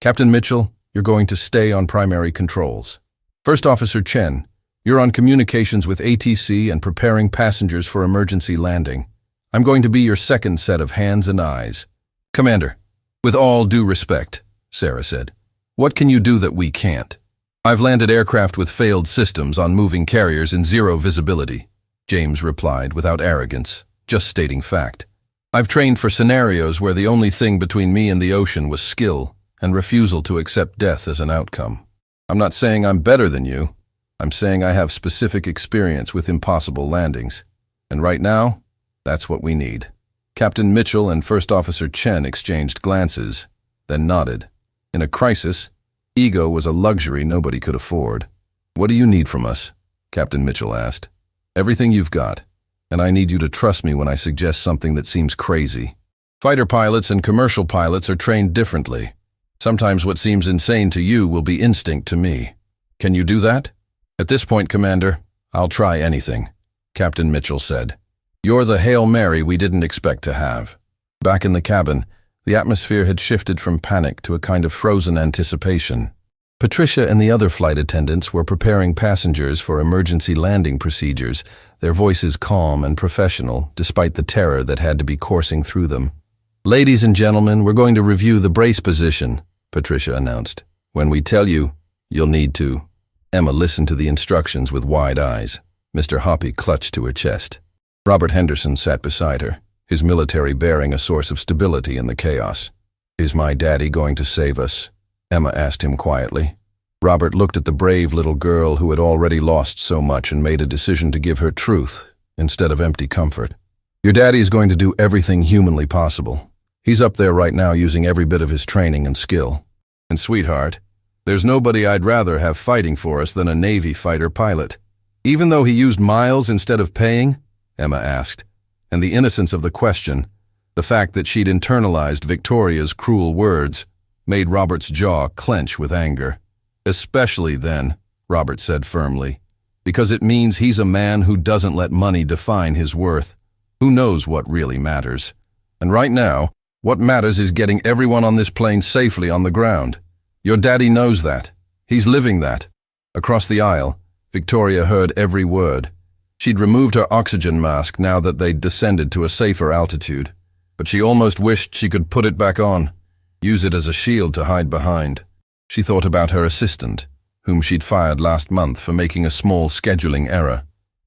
Captain Mitchell, you're going to stay on primary controls. First Officer Chen, you're on communications with ATC and preparing passengers for emergency landing. I'm going to be your second set of hands and eyes." "Commander, with all due respect," Sarah said, "what can you do that we can't?" "I've landed aircraft with failed systems on moving carriers in zero visibility," James replied without arrogance, just stating fact. "I've trained for scenarios where the only thing between me and the ocean was skill and refusal to accept death as an outcome. I'm not saying I'm better than you. I'm saying I have specific experience with impossible landings. And right now, that's what we need." Captain Mitchell and First Officer Chen exchanged glances, then nodded. In a crisis, ego was a luxury nobody could afford. "What do you need from us?" Captain Mitchell asked. "Everything you've got, and I need you to trust me when I suggest something that seems crazy. Fighter pilots and commercial pilots are trained differently. Sometimes what seems insane to you will be instinct to me. Can you do that?" "At this point, Commander, I'll try anything," Captain Mitchell said. "You're the Hail Mary we didn't expect to have." Back in the cabin, the atmosphere had shifted from panic to a kind of frozen anticipation. Patricia and the other flight attendants were preparing passengers for emergency landing procedures, their voices calm and professional despite the terror that had to be coursing through them. "Ladies and gentlemen, we're going to review the brace position," Patricia announced, When we tell you, you'll need to. Emma listened to the instructions with wide eyes. Mr. Hoppy clutched to her chest. Robert Henderson sat beside her, his military bearing a source of stability in the chaos. "Is my daddy going to save us?" Emma asked him quietly. Robert looked at the brave little girl who had already lost so much and made a decision to give her truth instead of empty comfort. "Your daddy is going to do everything humanly possible. He's up there right now using every bit of his training and skill. And sweetheart, there's nobody I'd rather have fighting for us than a Navy fighter pilot." "Even though he used miles instead of paying?" Emma asked, and the innocence of the question, the fact that she'd internalized Victoria's cruel words, made Robert's jaw clench with anger. "Especially then," Robert said firmly, "because it means he's a man who doesn't let money define his worth. Who knows what really matters? And right now, what matters is getting everyone on this plane safely on the ground. Your daddy knows that. He's living that." Across the aisle, Victoria heard every word. She'd removed her oxygen mask now that they'd descended to a safer altitude, but she almost wished she could put it back on, use it as a shield to hide behind. She thought about her assistant, whom she'd fired last month for making a small scheduling error.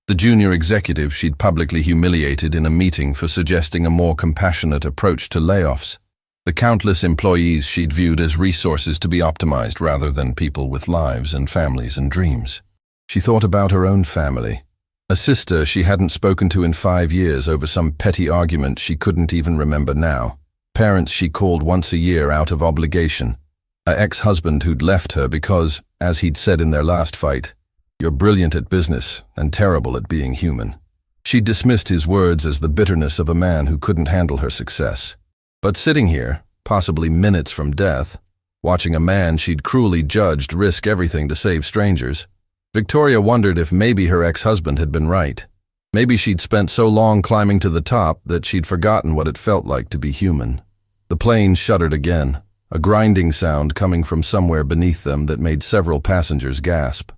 The junior executive she'd publicly humiliated in a meeting for suggesting a more compassionate approach to layoffs. The countless employees she'd viewed as resources to be optimized rather than people with lives and families and dreams. She thought about her own family. A sister she hadn't spoken to in 5 years over some petty argument she couldn't even remember now. Parents she called once a year out of obligation. A ex-husband who'd left her because, as he'd said in their last fight, "You're brilliant at business and terrible at being human." She dismissed his words as the bitterness of a man who couldn't handle her success. But sitting here, possibly minutes from death, watching a man she'd cruelly judged risk everything to save strangers, Victoria wondered if maybe her ex-husband had been right. Maybe she'd spent so long climbing to the top that she'd forgotten what it felt like to be human. The plane shuddered again, a grinding sound coming from somewhere beneath them that made several passengers gasp.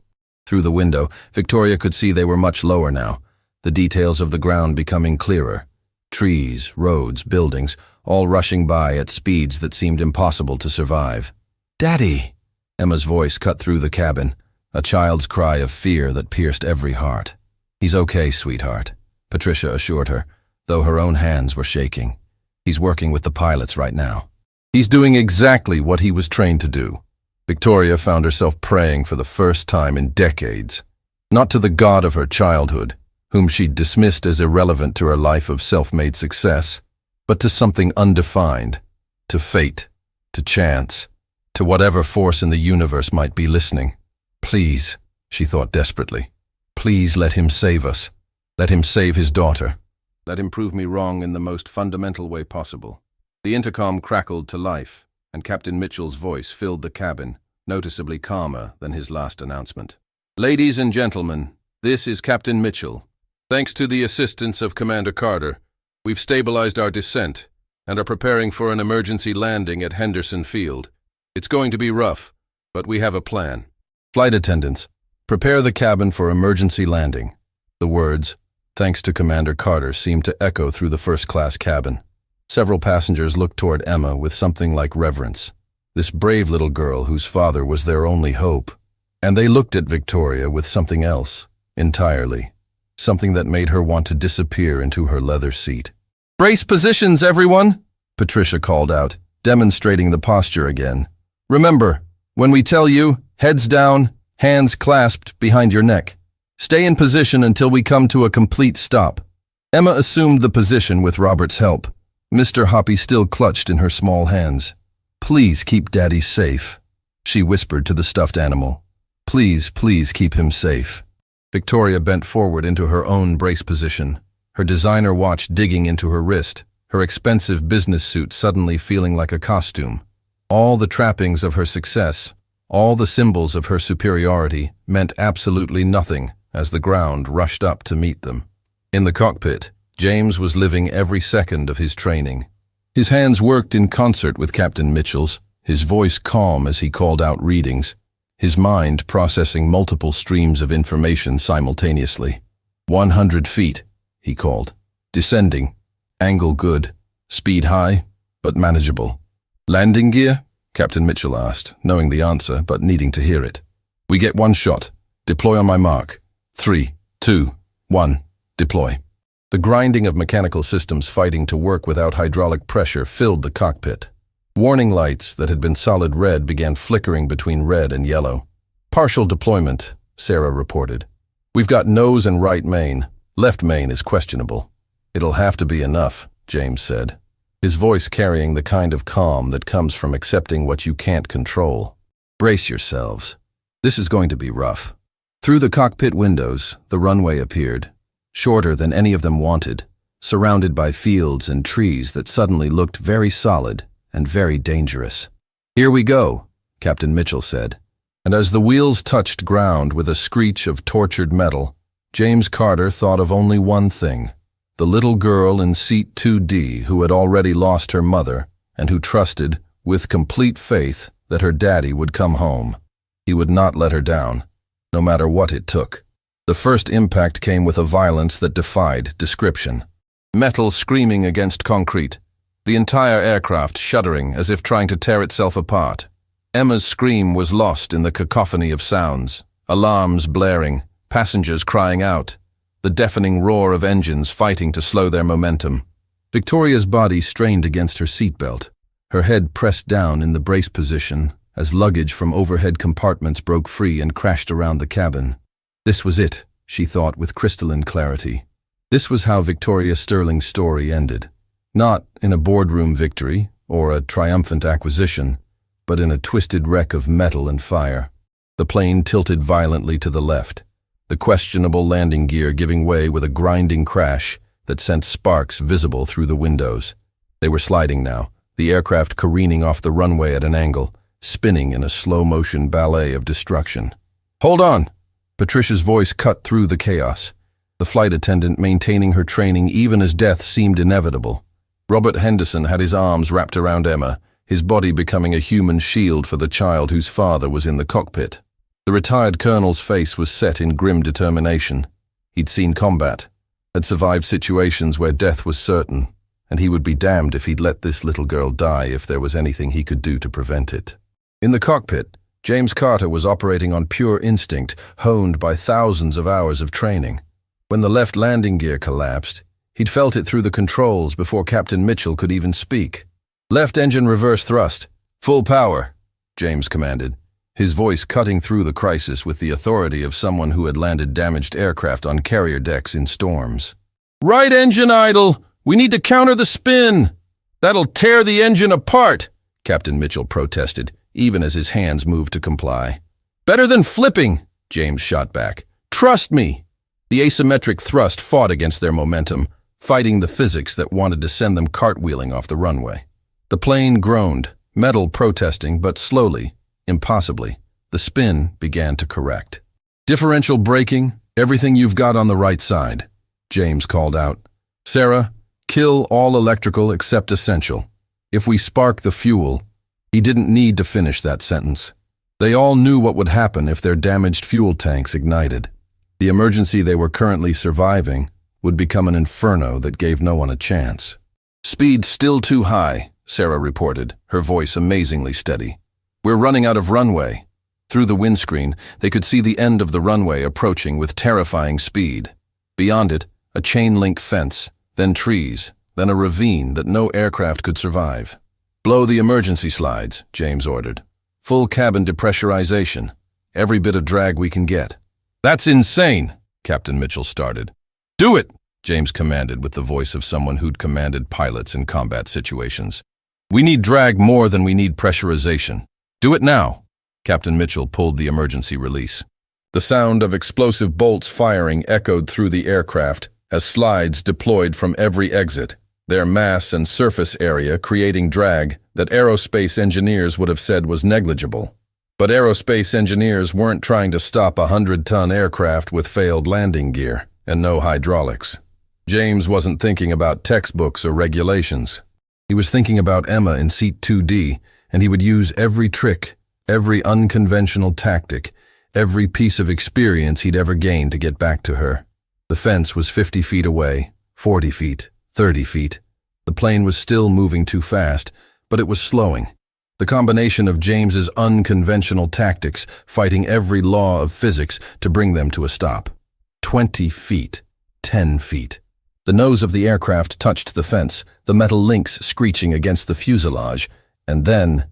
Through the window, Victoria could see they were much lower now, the details of the ground becoming clearer. Trees, roads, buildings, all rushing by at speeds that seemed impossible to survive. "Daddy!" Emma's voice cut through the cabin, a child's cry of fear that pierced every heart. "He's okay, sweetheart," Patricia assured her, though her own hands were shaking. "He's working with the pilots right now. He's doing exactly what he was trained to do." Victoria found herself praying for the first time in decades, not to the God of her childhood, whom she'd dismissed as irrelevant to her life of self-made success, but to something undefined, to fate, to chance, to whatever force in the universe might be listening. "Please," she thought desperately, "please let him save us. Let him save his daughter. Let him prove me wrong in the most fundamental way possible." The intercom crackled to life, and Captain Mitchell's voice filled the cabin, noticeably calmer than his last announcement. "Ladies and gentlemen, this is Captain Mitchell. Thanks to the assistance of Commander Carter, we've stabilized our descent and are preparing for an emergency landing at Henderson Field. It's going to be rough, but we have a plan. Flight attendants, prepare the cabin for emergency landing." The words, "thanks to Commander Carter," seemed to echo through the first-class cabin. Several passengers looked toward Emma with something like reverence, this brave little girl whose father was their only hope. And they looked at Victoria with something else, entirely, something that made her want to disappear into her leather seat. "Brace positions, everyone," Patricia called out, demonstrating the posture again. "Remember, when we tell you, heads down, hands clasped behind your neck. Stay in position until we come to a complete stop." Emma assumed the position with Robert's help. Mr. Hoppy still clutched in her small hands. "Please keep Daddy safe," she whispered to the stuffed animal. "Please, please keep him safe." Victoria bent forward into her own brace position, her designer watch digging into her wrist, her expensive business suit suddenly feeling like a costume. All the trappings of her success, all the symbols of her superiority, meant absolutely nothing as the ground rushed up to meet them. In the cockpit, James was living every second of his training. His hands worked in concert with Captain Mitchell's, his voice calm as he called out readings, his mind processing multiple streams of information simultaneously. 100 feet, he called. Descending. Angle good. Speed high, but manageable. Landing gear? Captain Mitchell asked, knowing the answer but needing to hear it. We get one shot. Deploy on my mark. 3, 2, 1, deploy. The grinding of mechanical systems fighting to work without hydraulic pressure filled the cockpit. Warning lights that had been solid red began flickering between red and yellow. Partial deployment, Sarah reported. We've got nose and right main. Left main is questionable. It'll have to be enough, James said, his voice carrying the kind of calm that comes from accepting what you can't control. Brace yourselves. This is going to be rough. Through the cockpit windows, the runway appeared, shorter than any of them wanted, surrounded by fields and trees that suddenly looked very solid and very dangerous. Here we go, Captain Mitchell said, and as the wheels touched ground with a screech of tortured metal, James Carter thought of only one thing: the little girl in seat 2D who had already lost her mother and who trusted, with complete faith, that her daddy would come home. He would not let her down, no matter what it took. The first impact came with a violence that defied description. Metal screaming against concrete, the entire aircraft shuddering as if trying to tear itself apart. Emma's scream was lost in the cacophony of sounds, alarms blaring, passengers crying out, the deafening roar of engines fighting to slow their momentum. Victoria's body strained against her seatbelt, her head pressed down in the brace position as luggage from overhead compartments broke free and crashed around the cabin. This was it, she thought with crystalline clarity. This was how Victoria Sterling's story ended. Not in a boardroom victory or a triumphant acquisition, but in a twisted wreck of metal and fire. The plane tilted violently to the left, the questionable landing gear giving way with a grinding crash that sent sparks visible through the windows. They were sliding now, the aircraft careening off the runway at an angle, spinning in a slow-motion ballet of destruction. Hold on! Patricia's voice cut through the chaos, the flight attendant maintaining her training even as death seemed inevitable. Robert Henderson had his arms wrapped around Emma, his body becoming a human shield for the child whose father was in the cockpit. The retired colonel's face was set in grim determination. He'd seen combat, had survived situations where death was certain, and he would be damned if he'd let this little girl die if there was anything he could do to prevent it. In the cockpit, James Carter was operating on pure instinct, honed by thousands of hours of training. When the left landing gear collapsed, he'd felt it through the controls before Captain Mitchell could even speak. Left engine reverse thrust. Full power, James commanded, his voice cutting through the crisis with the authority of someone who had landed damaged aircraft on carrier decks in storms. Right engine idle! We need to counter the spin! That'll tear the engine apart, Captain Mitchell protested, even as his hands moved to comply. Better than flipping, James shot back. Trust me. The asymmetric thrust fought against their momentum, fighting the physics that wanted to send them cartwheeling off the runway. The plane groaned, metal protesting, but slowly, impossibly, the spin began to correct. Differential braking, everything you've got on the right side, James called out. Sarah, kill all electrical except essential. If we spark the fuel, he didn't need to finish that sentence. They all knew what would happen if their damaged fuel tanks ignited. The emergency they were currently surviving would become an inferno that gave no one a chance. Speed still too high, Sarah reported, her voice amazingly steady. We're running out of runway. Through the windscreen, they could see the end of the runway approaching with terrifying speed. Beyond it, a chain-link fence, then trees, then a ravine that no aircraft could survive. Blow the emergency slides, James ordered. Full cabin depressurization. Every bit of drag we can get. That's insane, Captain Mitchell started. Do it, James commanded with the voice of someone who'd commanded pilots in combat situations. We need drag more than we need pressurization. Do it now. Captain Mitchell pulled the emergency release. The sound of explosive bolts firing echoed through the aircraft as slides deployed from every exit, their mass and surface area creating drag that aerospace engineers would have said was negligible. But aerospace engineers weren't trying to stop a 100-ton aircraft with failed landing gear and no hydraulics. James wasn't thinking about textbooks or regulations. He was thinking about Emma in seat 2D, and he would use every trick, every unconventional tactic, every piece of experience he'd ever gained to get back to her. The fence was 50 feet away, 40 feet, 30 feet. The plane was still moving too fast, but it was slowing. The combination of James's unconventional tactics, fighting every law of physics to bring them to a stop. 20 feet. 10 feet. The nose of the aircraft touched the fence, the metal links screeching against the fuselage, and then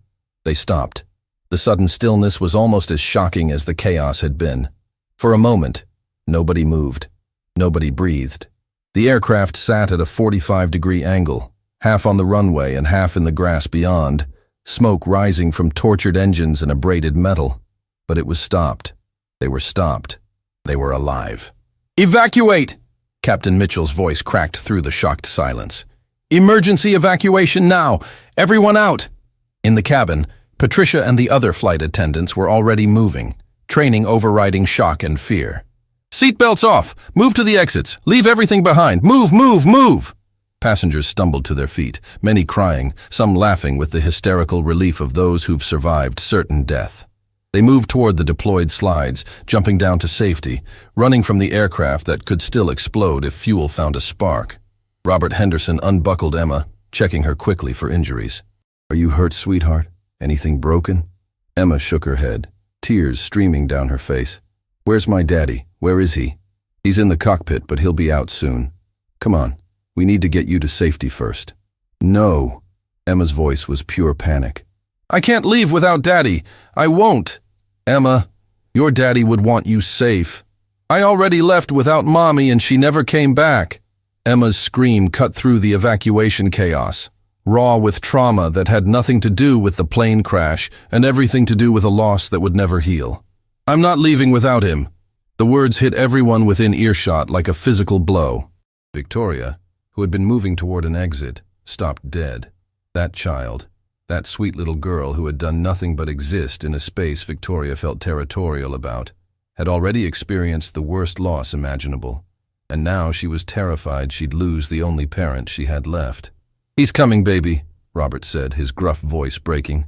they stopped. The sudden stillness was almost as shocking as the chaos had been. For a moment, nobody moved. Nobody breathed. The aircraft sat at a 45-degree angle, half on the runway and half in the grass beyond, smoke rising from tortured engines and abraded metal. But it was stopped. They were stopped. They were alive. "Evacuate!" Captain Mitchell's voice cracked through the shocked silence. "Emergency evacuation now! Everyone out!" In the cabin, Patricia and the other flight attendants were already moving, training overriding shock and fear. "Seatbelts off! Move to the exits! Leave everything behind! Move, move, move!" Passengers stumbled to their feet, many crying, some laughing with the hysterical relief of those who've survived certain death. They moved toward the deployed slides, jumping down to safety, running from the aircraft that could still explode if fuel found a spark. Robert Henderson unbuckled Emma, checking her quickly for injuries. "Are you hurt, sweetheart? Anything broken?" Emma shook her head, tears streaming down her face. "Where's my daddy? Where is he?" "He's in the cockpit, but he'll be out soon. Come on, we need to get you to safety first." "No." Emma's voice was pure panic. "I can't leave without Daddy. I won't." "Emma, your daddy would want you safe." "I already left without Mommy and she never came back." Emma's scream cut through the evacuation chaos, raw with trauma that had nothing to do with the plane crash and everything to do with a loss that would never heal. "I'm not leaving without him." The words hit everyone within earshot like a physical blow. Victoria, who had been moving toward an exit, stopped dead. That child, that sweet little girl who had done nothing but exist in a space Victoria felt territorial about, had already experienced the worst loss imaginable, and now she was terrified she'd lose the only parent she had left. "He's coming, baby," Robert said, his gruff voice breaking.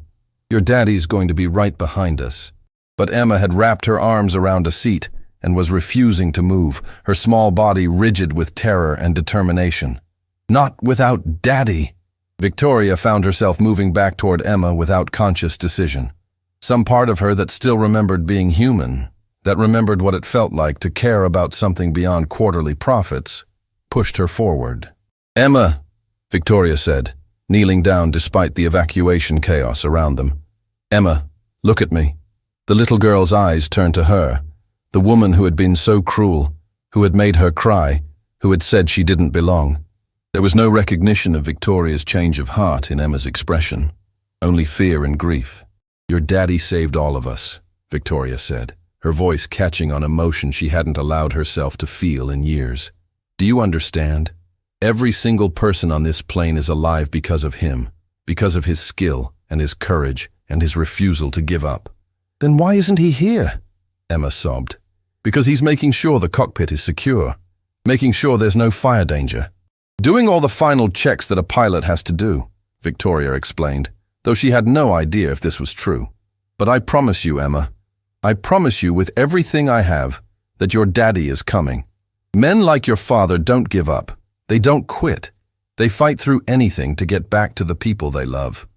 "Your daddy's going to be right behind us." But Emma had wrapped her arms around a seat and was refusing to move, her small body rigid with terror and determination. "Not without Daddy." Victoria found herself moving back toward Emma without conscious decision. Some part of her that still remembered being human, that remembered what it felt like to care about something beyond quarterly profits, pushed her forward. "Emma," Victoria said, kneeling down despite the evacuation chaos around them. "Emma, look at me." The little girl's eyes turned to her, the woman who had been so cruel, who had made her cry, who had said she didn't belong. There was no recognition of Victoria's change of heart in Emma's expression, only fear and grief. "Your daddy saved all of us," Victoria said, her voice catching on emotion she hadn't allowed herself to feel in years. "Do you understand? Every single person on this plane is alive because of him, because of his skill and his courage and his refusal to give up." "Then why isn't he here?" Emma sobbed. "Because he's making sure the cockpit is secure, making sure there's no fire danger. Doing all the final checks that a pilot has to do," Victoria explained, though she had no idea if this was true. "But I promise you, Emma, I promise you with everything I have, that your daddy is coming. Men like your father don't give up. They don't quit. They fight through anything to get back to the people they love."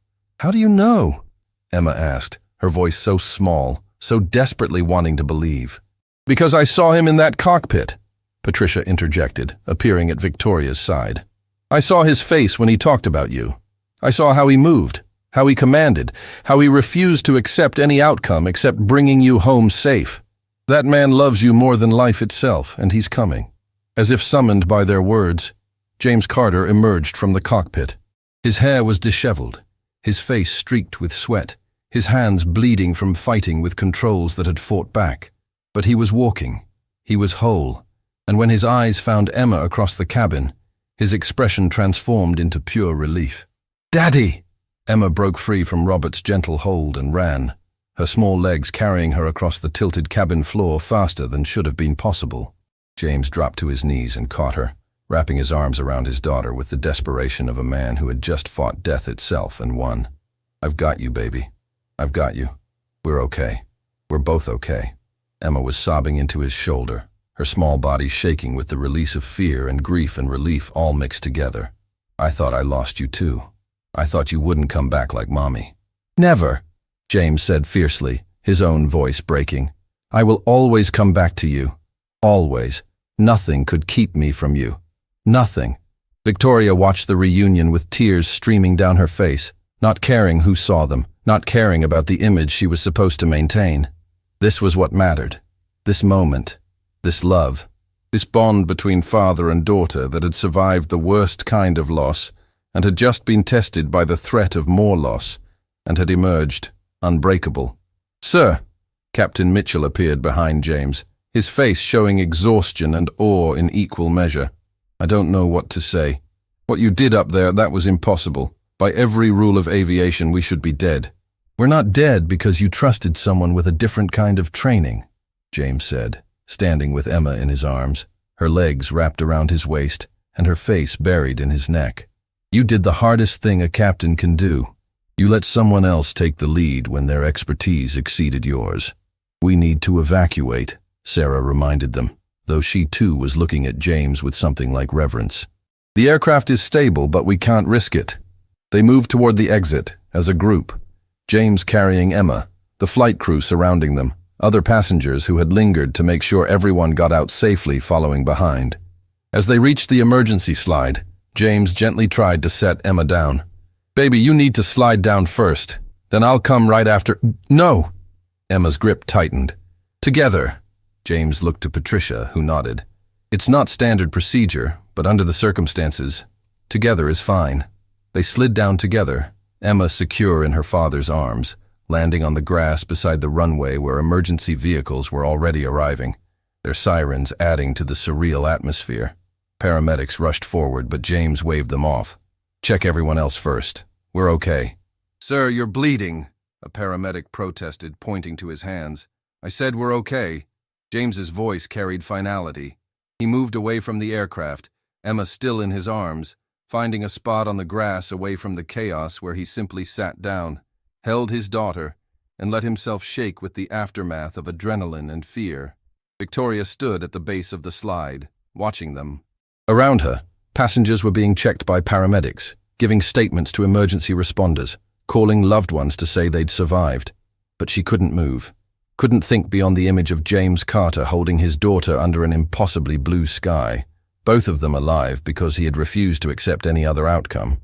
"How do you know?" Emma asked, her voice so small, so desperately wanting to believe. "Because I saw him in that cockpit," Patricia interjected, appearing at Victoria's side. "I saw his face when he talked about you. I saw how he moved, how he commanded, how he refused to accept any outcome except bringing you home safe. That man loves you more than life itself, and he's coming." As if summoned by their words, James Carter emerged from the cockpit. His hair was disheveled, his face streaked with sweat, his hands bleeding from fighting with controls that had fought back. But he was walking. He was whole. And when his eyes found Emma across the cabin, his expression transformed into pure relief. "Daddy!" Emma broke free from Robert's gentle hold and ran, her small legs carrying her across the tilted cabin floor faster than should have been possible. James dropped to his knees and caught her, wrapping his arms around his daughter with the desperation of a man who had just fought death itself and won. "I've got you, baby. I've got you. We're okay. We're both okay." Emma was sobbing into his shoulder, her small body shaking with the release of fear and grief and relief all mixed together. "I thought I lost you too. I thought you wouldn't come back like Mommy. Never, James said fiercely, his own voice breaking. I will always come back to you. Always. Nothing could keep me from you. Nothing. Victoria watched the reunion with tears streaming down her face, not caring who saw them, not caring about the image she was supposed to maintain. This was what mattered. This moment. This love. This bond between father and daughter that had survived the worst kind of loss and had just been tested by the threat of more loss and had emerged unbreakable. Sir, Captain Mitchell appeared behind James, his face showing exhaustion and awe in equal measure. I don't know what to say. What you did up there, that was impossible. By every rule of aviation, we should be dead. We're not dead because you trusted someone with a different kind of training, James said, standing with Emma in his arms, her legs wrapped around his waist and her face buried in his neck. You did the hardest thing a captain can do. You let someone else take the lead when their expertise exceeded yours. We need to evacuate, Sarah reminded them, though she too was looking at James with something like reverence. The aircraft is stable, but we can't risk it. They moved toward the exit, as a group, James carrying Emma, the flight crew surrounding them, other passengers who had lingered to make sure everyone got out safely following behind. As they reached the emergency slide, James gently tried to set Emma down. Baby, you need to slide down first. Then I'll come right after. No! Emma's grip tightened. Together. James looked to Patricia, who nodded. It's not standard procedure, but under the circumstances, together is fine. They slid down together, Emma secure in her father's arms, landing on the grass beside the runway where emergency vehicles were already arriving, their sirens adding to the surreal atmosphere. Paramedics rushed forward, but James waved them off. Check everyone else first. We're okay. Sir, you're bleeding, a paramedic protested, pointing to his hands. I said we're okay. James's voice carried finality. He moved away from the aircraft, Emma still in his arms, finding a spot on the grass away from the chaos where he simply sat down, held his daughter, and let himself shake with the aftermath of adrenaline and fear. Victoria stood at the base of the slide, watching them. Around her, passengers were being checked by paramedics, giving statements to emergency responders, calling loved ones to say they'd survived. But she couldn't move, couldn't think beyond the image of James Carter holding his daughter under an impossibly blue sky, both of them alive because he had refused to accept any other outcome.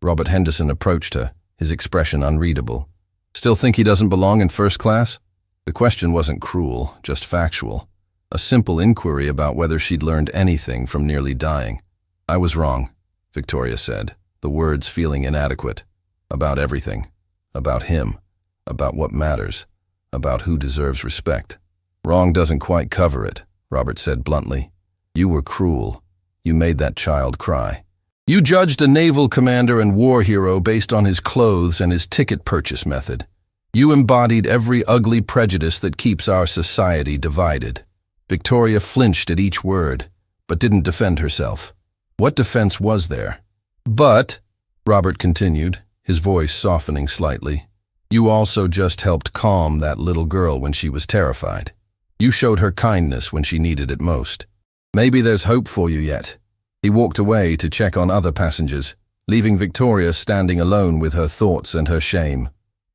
Robert Henderson approached her, his expression unreadable. Still think he doesn't belong in first class? The question wasn't cruel, just factual. A simple inquiry about whether she'd learned anything from nearly dying. I was wrong, Victoria said, the words feeling inadequate. About everything. About him. About what matters. About who deserves respect. Wrong doesn't quite cover it, Robert said bluntly. You were cruel. You made that child cry. You judged a naval commander and war hero based on his clothes and his ticket purchase method. You embodied every ugly prejudice that keeps our society divided. Victoria flinched at each word, but didn't defend herself. What defense was there? But, Robert continued, his voice softening slightly, you also just helped calm that little girl when she was terrified. You showed her kindness when she needed it most. Maybe there's hope for you yet. He walked away to check on other passengers, leaving Victoria standing alone with her thoughts and her shame.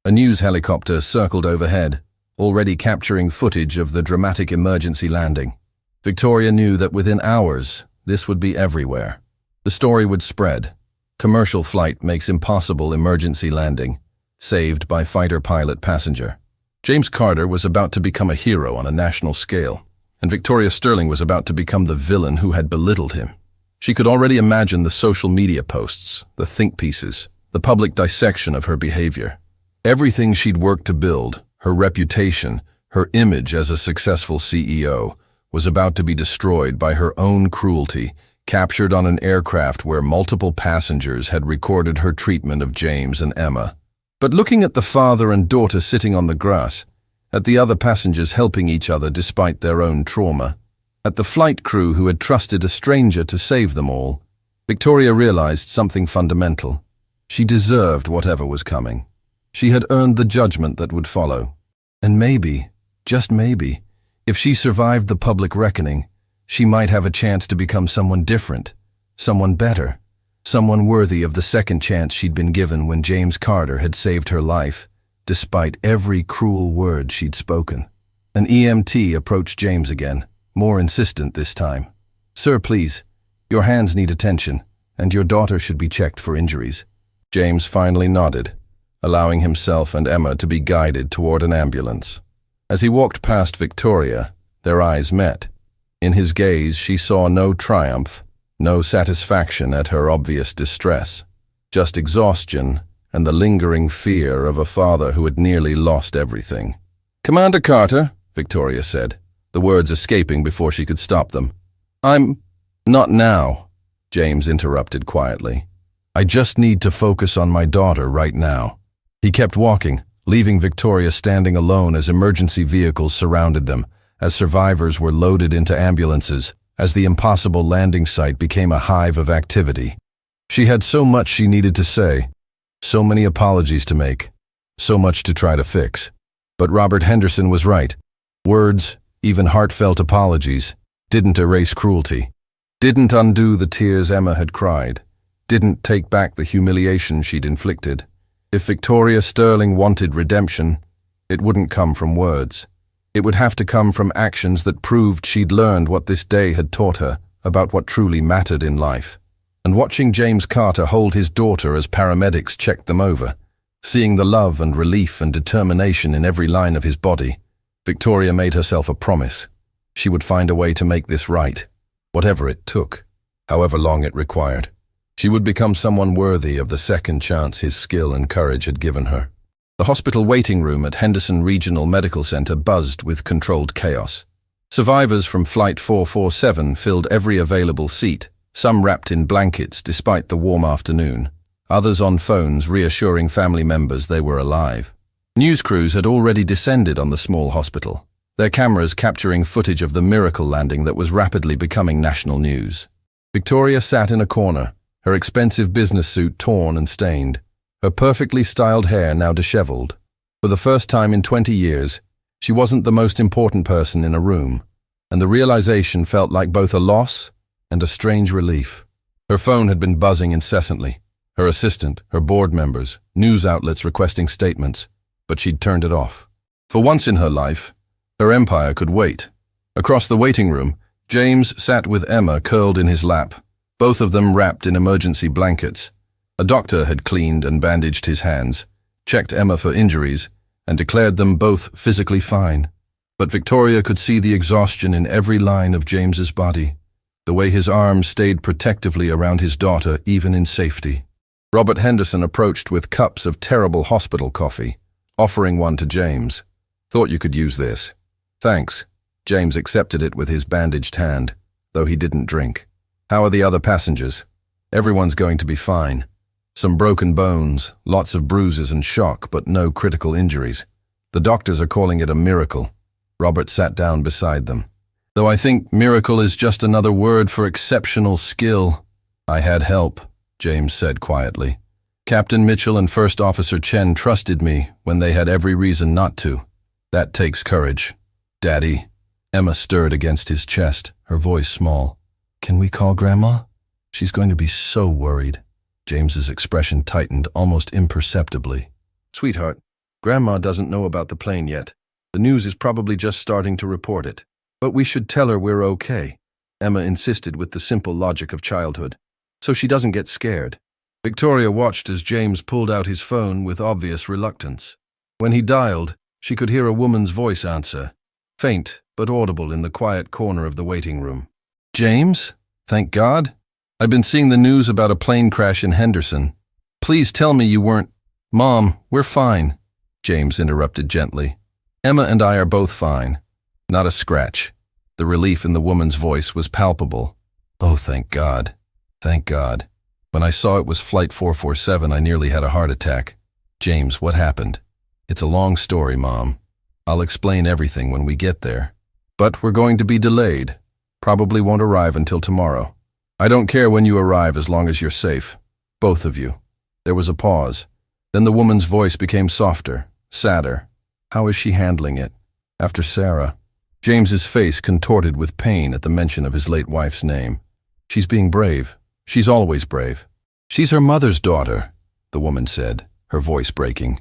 A news helicopter circled overhead, already capturing footage of the dramatic emergency landing. Victoria knew that within hours, this would be everywhere. The story would spread. Commercial flight makes impossible emergency landing, saved by fighter pilot passenger. James Carter was about to become a hero on a national scale, and Victoria Sterling was about to become the villain who had belittled him. She could already imagine the social media posts, the think pieces, the public dissection of her behavior. Everything she'd worked to build, her reputation, her image as a successful CEO, was about to be destroyed by her own cruelty, captured on an aircraft where multiple passengers had recorded her treatment of James and Emma. But looking at the father and daughter sitting on the grass, at the other passengers helping each other despite their own trauma, at the flight crew who had trusted a stranger to save them all, Victoria realized something fundamental. She deserved whatever was coming. She had earned the judgment that would follow. And maybe, just maybe, if she survived the public reckoning, she might have a chance to become someone different, someone better, someone worthy of the second chance she'd been given when James Carter had saved her life despite every cruel word she'd spoken. An EMT approached James again, more insistent this time. "Sir, please, your hands need attention, and your daughter should be checked for injuries." James finally nodded, allowing himself and Emma to be guided toward an ambulance. As he walked past Victoria, their eyes met. In his gaze, she saw no triumph, no satisfaction at her obvious distress, just exhaustion and the lingering fear of a father who had nearly lost everything. "Commander Carter," Victoria said, the words escaping before she could stop them. "Not now," James interrupted quietly. "I just need to focus on my daughter right now." He kept walking, leaving Victoria standing alone as emergency vehicles surrounded them, as survivors were loaded into ambulances, as the impossible landing site became a hive of activity. She had so much she needed to say, so many apologies to make, so much to try to fix. But Robert Henderson was right. Words, even heartfelt apologies, didn't erase cruelty, didn't undo the tears Emma had cried, didn't take back the humiliation she'd inflicted. If Victoria Sterling wanted redemption, it wouldn't come from words. It would have to come from actions that proved she'd learned what this day had taught her about what truly mattered in life. And watching James Carter hold his daughter as paramedics checked them over, seeing the love and relief and determination in every line of his body, Victoria made herself a promise. She would find a way to make this right, whatever it took, however long it required. She would become someone worthy of the second chance his skill and courage had given her. The hospital waiting room at Henderson Regional Medical Center buzzed with controlled chaos. Survivors from Flight 447 filled every available seat, some wrapped in blankets despite the warm afternoon, others on phones reassuring family members they were alive. News crews had already descended on the small hospital, their cameras capturing footage of the miracle landing that was rapidly becoming national news. Victoria sat in a corner, her expensive business suit torn and stained, her perfectly styled hair now disheveled. For the first time in 20 years, she wasn't the most important person in a room, and the realization felt like both a loss and a strange relief. Her phone had been buzzing incessantly, her assistant, her board members, news outlets requesting statements, but she'd turned it off. For once in her life, her empire could wait. Across the waiting room, James sat with Emma curled in his lap, both of them wrapped in emergency blankets. A doctor had cleaned and bandaged his hands, checked Emma for injuries, and declared them both physically fine. But Victoria could see the exhaustion in every line of James's body, the way his arms stayed protectively around his daughter even in safety. Robert Henderson approached with cups of terrible hospital coffee, offering one to James. "Thought you could use this." "Thanks." James accepted it with his bandaged hand, though he didn't drink. "How are the other passengers?" "Everyone's going to be fine. Some broken bones, lots of bruises and shock, but no critical injuries. The doctors are calling it a miracle." Robert sat down beside them. "Though I think miracle is just another word for exceptional skill." "I had help," James said quietly. "Captain Mitchell and First Officer Chen trusted me when they had every reason not to. That takes courage." "Daddy." Emma stirred against his chest, her voice small. "Can we call Grandma? She's going to be so worried." James's expression tightened almost imperceptibly. "Sweetheart, Grandma doesn't know about the plane yet. The news is probably just starting to report it. But we should tell her we're okay," Emma insisted with the simple logic of childhood, "so she doesn't get scared." Victoria watched as James pulled out his phone with obvious reluctance. When he dialed, she could hear a woman's voice answer, faint but audible in the quiet corner of the waiting room. "James? Thank God. I've been seeing the news about a plane crash in Henderson. Please tell me you weren't—" "Mom, we're fine," James interrupted gently. "Emma and I are both fine. Not a scratch." The relief in the woman's voice was palpable. "Oh, thank God. Thank God. When I saw it was Flight 447, I nearly had a heart attack." "James, what happened?" "It's a long story, Mom. I'll explain everything when we get there. But we're going to be delayed. Probably won't arrive until tomorrow. I don't care when you arrive as long as you're safe. Both of you." There was a pause. Then the woman's voice became softer, sadder. "How is she handling it? After Sarah?" James's face contorted with pain at the mention of his late wife's name. "She's being brave. She's always brave. She's her mother's daughter," the woman said, her voice breaking.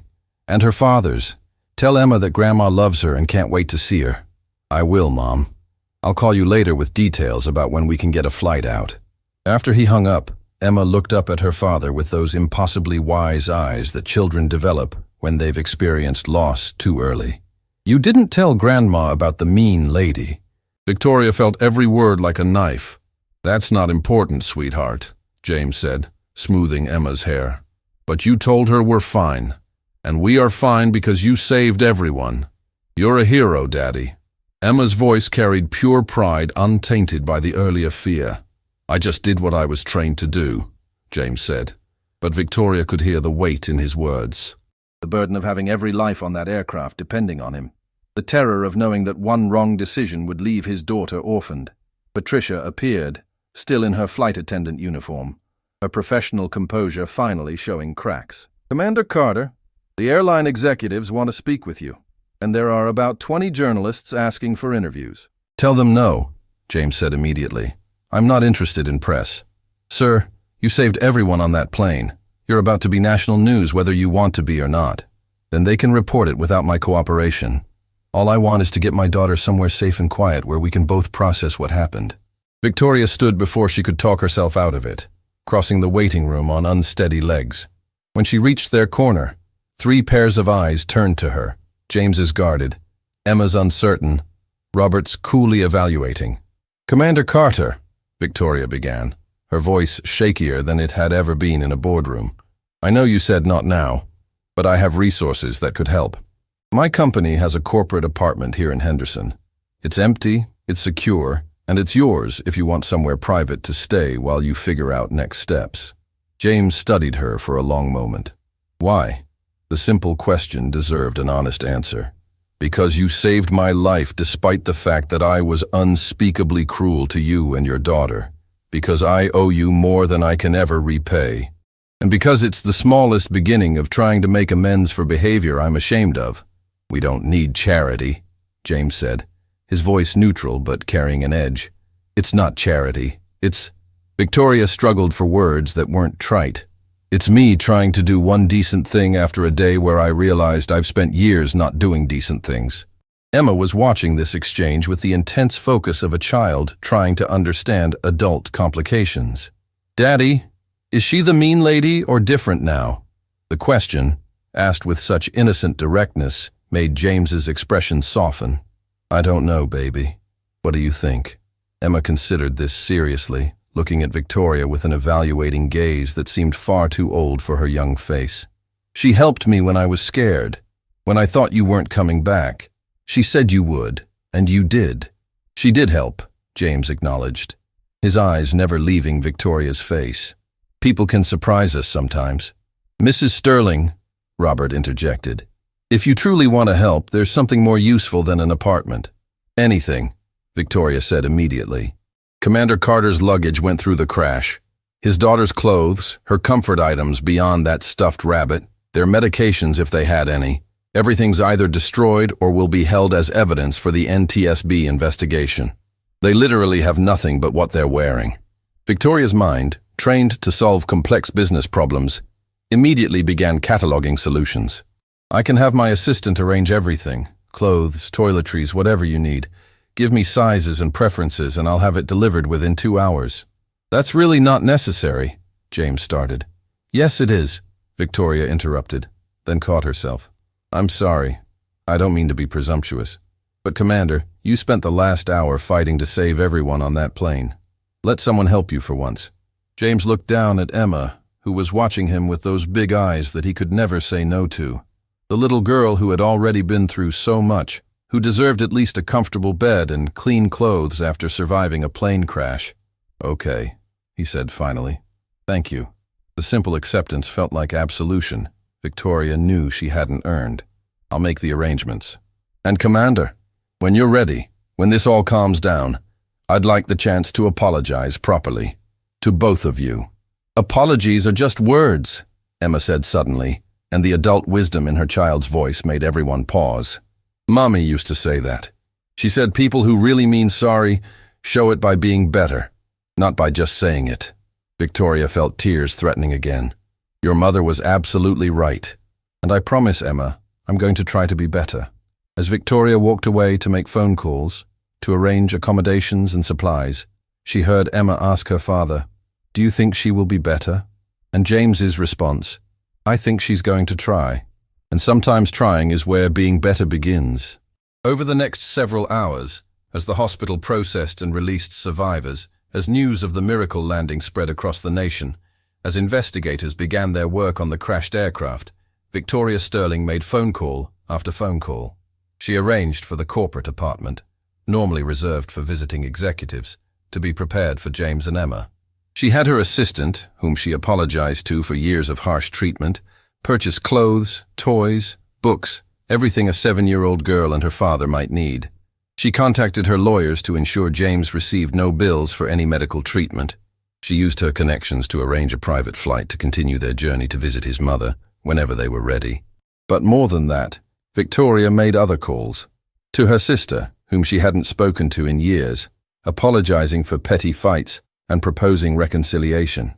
And her father's. Tell Emma that Grandma loves her and can't wait to see her. I will, Mom. I'll call you later with details about when we can get a flight out. After he hung up, Emma looked up at her father with those impossibly wise eyes that children develop when they've experienced loss too early. You didn't tell Grandma about the mean lady. Victoria felt every word like a knife. That's not important, sweetheart, James said, smoothing Emma's hair. But you told her we're fine. And we are fine because you saved everyone. You're a hero, Daddy. Emma's voice carried pure pride untainted by the earlier fear. I just did what I was trained to do, James said. But Victoria could hear the weight in his words. The burden of having every life on that aircraft depending on him. The terror of knowing that one wrong decision would leave his daughter orphaned. Patricia appeared, still in her flight attendant uniform, her professional composure finally showing cracks. Commander Carter, the airline executives want to speak with you, and there are about 20 journalists asking for interviews. Tell them no, James said immediately. I'm not interested in press. Sir, you saved everyone on that plane. You're about to be national news whether you want to be or not. Then they can report it without my cooperation. All I want is to get my daughter somewhere safe and quiet where we can both process what happened. Victoria stood before she could talk herself out of it, crossing the waiting room on unsteady legs. When she reached their corner, 3 pairs of eyes turned to her. James's guarded, Emma's uncertain, Robert's coolly evaluating. Commander Carter, Victoria began, her voice shakier than it had ever been in a boardroom. I know you said not now, but I have resources that could help. My company has a corporate apartment here in Henderson. It's empty, it's secure, and it's yours if you want somewhere private to stay while you figure out next steps. James studied her for a long moment. Why? The simple question deserved an honest answer. Because you saved my life despite the fact that I was unspeakably cruel to you and your daughter. Because I owe you more than I can ever repay. And because it's the smallest beginning of trying to make amends for behavior I'm ashamed of. We don't need charity, James said, his voice neutral but carrying an edge. It's not charity. It's... Victoria struggled for words that weren't trite. It's me trying to do one decent thing after a day where I realized I've spent years not doing decent things. Emma was watching this exchange with the intense focus of a child trying to understand adult complications. Daddy, is she the mean lady or different now? The question, asked with such innocent directness, made James's expression soften. I don't know, baby. What do you think? Emma considered this seriously, looking at Victoria with an evaluating gaze that seemed far too old for her young face. She helped me when I was scared, when I thought you weren't coming back. She said you would, and you did. She did help, James acknowledged, his eyes never leaving Victoria's face. People can surprise us sometimes. Mrs. Sterling, Robert interjected. If you truly want to help, there's something more useful than an apartment. Anything, Victoria said immediately. Commander Carter's luggage went through the crash. His daughter's clothes, her comfort items beyond that stuffed rabbit, their medications if they had any. Everything's either destroyed or will be held as evidence for the NTSB investigation. They literally have nothing but what they're wearing. Victoria's mind, trained to solve complex business problems, immediately began cataloging solutions. I can have my assistant arrange everything, clothes, toiletries, whatever you need. Give me sizes and preferences and I'll have it delivered within 2 hours. That's really not necessary, James started. Yes, it is, Victoria interrupted, then caught herself. I'm sorry. I don't mean to be presumptuous. But Commander, you spent the last hour fighting to save everyone on that plane. Let someone help you for once. James looked down at Emma, who was watching him with those big eyes that he could never say no to. The little girl who had already been through so much, who deserved at least a comfortable bed and clean clothes after surviving a plane crash. Okay, he said finally. Thank you. The simple acceptance felt like absolution. Victoria knew she hadn't earned. I'll make the arrangements. And Commander, when you're ready, when this all calms down, I'd like the chance to apologize properly. To both of you. Apologies are just words, Emma said suddenly, and the adult wisdom in her child's voice made everyone pause. Mommy used to say that. She said people who really mean sorry show it by being better, not by just saying it. Victoria felt tears threatening again. Your mother was absolutely right. And I promise, Emma, I'm going to try to be better. As Victoria walked away to make phone calls, to arrange accommodations and supplies, she heard Emma ask her father, "Do you think she will be better?" And James's response, "I think she's going to try." And sometimes trying is where being better begins. Over the next several hours, as the hospital processed and released survivors, as news of the miracle landing spread across the nation, as investigators began their work on the crashed aircraft, Victoria Sterling made phone call after phone call. She arranged for the corporate apartment, normally reserved for visiting executives, to be prepared for James and Emma. She had her assistant, whom she apologized to for years of harsh treatment, purchase clothes, toys, books, everything a 7-year-old girl and her father might need. She contacted her lawyers to ensure James received no bills for any medical treatment. She used her connections to arrange a private flight to continue their journey to visit his mother whenever they were ready. But more than that, Victoria made other calls. To her sister, whom she hadn't spoken to in years, apologizing for petty fights and proposing reconciliation.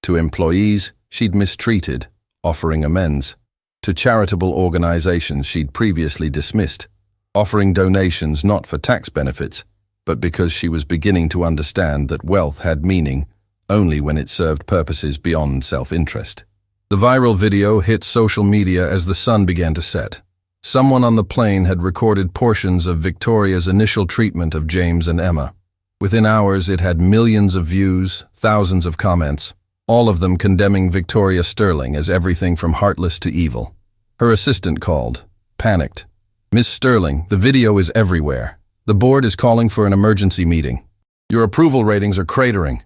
To employees she'd mistreated, offering amends. To charitable organizations she'd previously dismissed, offering donations not for tax benefits, but because she was beginning to understand that wealth had meaning only when it served purposes beyond self-interest. The viral video hit social media as the sun began to set. Someone on the plane had recorded portions of Victoria's initial treatment of James and Emma. Within hours, it had millions of views, thousands of comments, all of them condemning Victoria Sterling as everything from heartless to evil. Her assistant called, panicked. "Miss Sterling, the video is everywhere. The board is calling for an emergency meeting. Your approval ratings are cratering.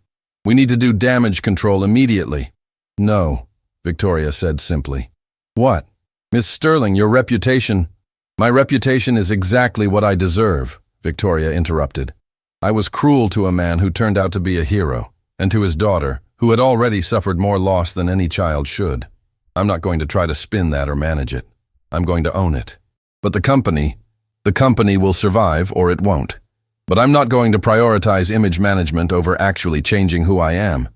We need to do damage control immediately." "No," Victoria said simply. "What?" "Miss Sterling, your reputation—" "My reputation is exactly what I deserve," Victoria interrupted. "I was cruel to a man who turned out to be a hero, and to his daughter, who had already suffered more loss than any child should. I'm not going to try to spin that or manage it. I'm going to own it. But the company will survive or it won't. But I'm not going to prioritize image management over actually changing who I am.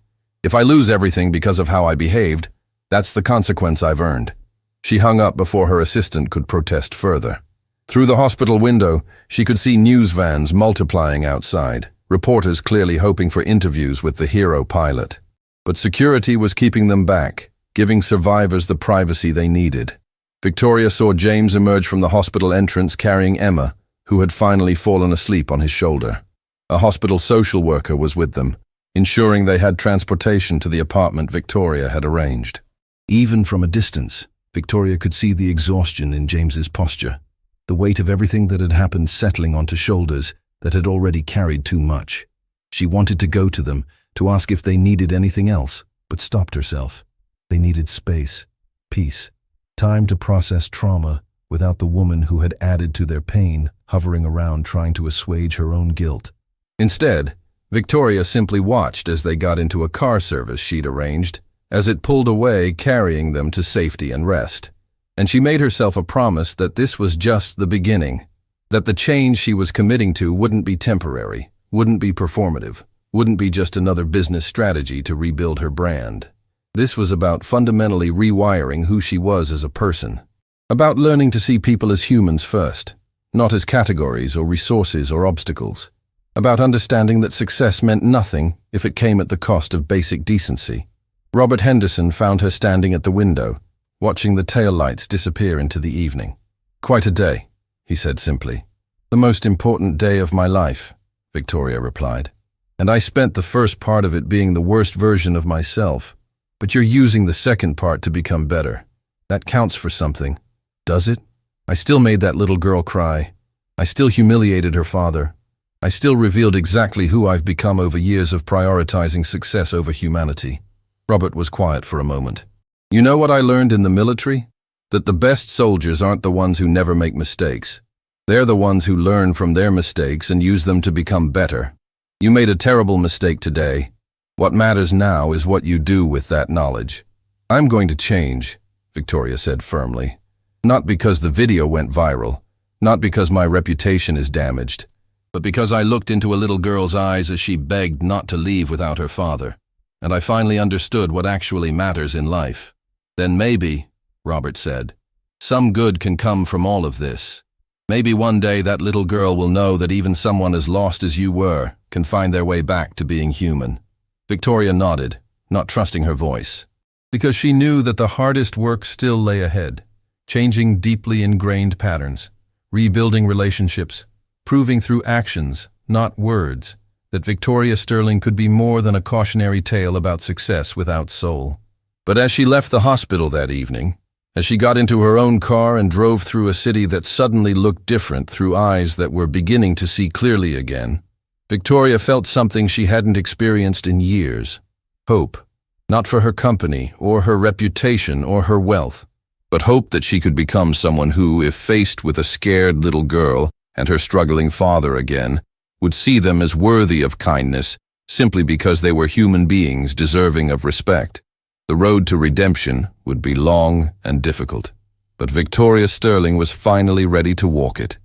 If I lose everything because of how I behaved, that's the consequence I've earned." She hung up before her assistant could protest further. Through the hospital window, she could see news vans multiplying outside, reporters clearly hoping for interviews with the hero pilot. But security was keeping them back, giving survivors the privacy they needed. Victoria saw James emerge from the hospital entrance carrying Emma, who had finally fallen asleep on his shoulder. A hospital social worker was with them, ensuring they had transportation to the apartment Victoria had arranged. Even from a distance, Victoria could see the exhaustion in James's posture, the weight of everything that had happened settling onto shoulders that had already carried too much. She wanted to go to them, to ask if they needed anything else, but stopped herself. They needed space, peace, time to process trauma without the woman who had added to their pain hovering around trying to assuage her own guilt. Instead, Victoria simply watched as they got into a car service she'd arranged, as it pulled away carrying them to safety and rest. And she made herself a promise that this was just the beginning, that the change she was committing to wouldn't be temporary, wouldn't be performative, wouldn't be just another business strategy to rebuild her brand. This was about fundamentally rewiring who she was as a person, about learning to see people as humans first, not as categories or resources or obstacles, about understanding that success meant nothing if it came at the cost of basic decency. Robert Henderson found her standing at the window, watching the taillights disappear into the evening. "Quite a day," he said simply. "The most important day of my life," Victoria replied. "And I spent the first part of it being the worst version of myself. But you're using the second part to become better. That counts for something. Does it? I still made that little girl cry. I still humiliated her father. I still revealed exactly who I've become over years of prioritizing success over humanity." Robert was quiet for a moment. "You know what I learned in the military? That the best soldiers aren't the ones who never make mistakes. They're the ones who learn from their mistakes and use them to become better. You made a terrible mistake today. What matters now is what you do with that knowledge." "I'm going to change," Victoria said firmly. "Not because the video went viral, not because my reputation is damaged, but because I looked into a little girl's eyes as she begged not to leave without her father. And I finally understood what actually matters in life." "Then maybe," Robert said, Some good can come from all of this. Maybe one day that little girl will know that even someone as lost as you were can find their way back to being human. Victoria nodded, not trusting her voice, because she knew that the hardest work still lay ahead, changing deeply ingrained patterns, rebuilding relationships, proving through actions, not words, that Victoria Sterling could be more than a cautionary tale about success without soul. But as she left the hospital that evening, as she got into her own car and drove through a city that suddenly looked different through eyes that were beginning to see clearly again, Victoria felt something she hadn't experienced in years. Hope, not for her company or her reputation or her wealth, but hope that she could become someone who, if faced with a scared little girl and her struggling father again, would see them as worthy of kindness simply because they were human beings deserving of respect. The road to redemption would be long and difficult, but Victoria Sterling was finally ready to walk it.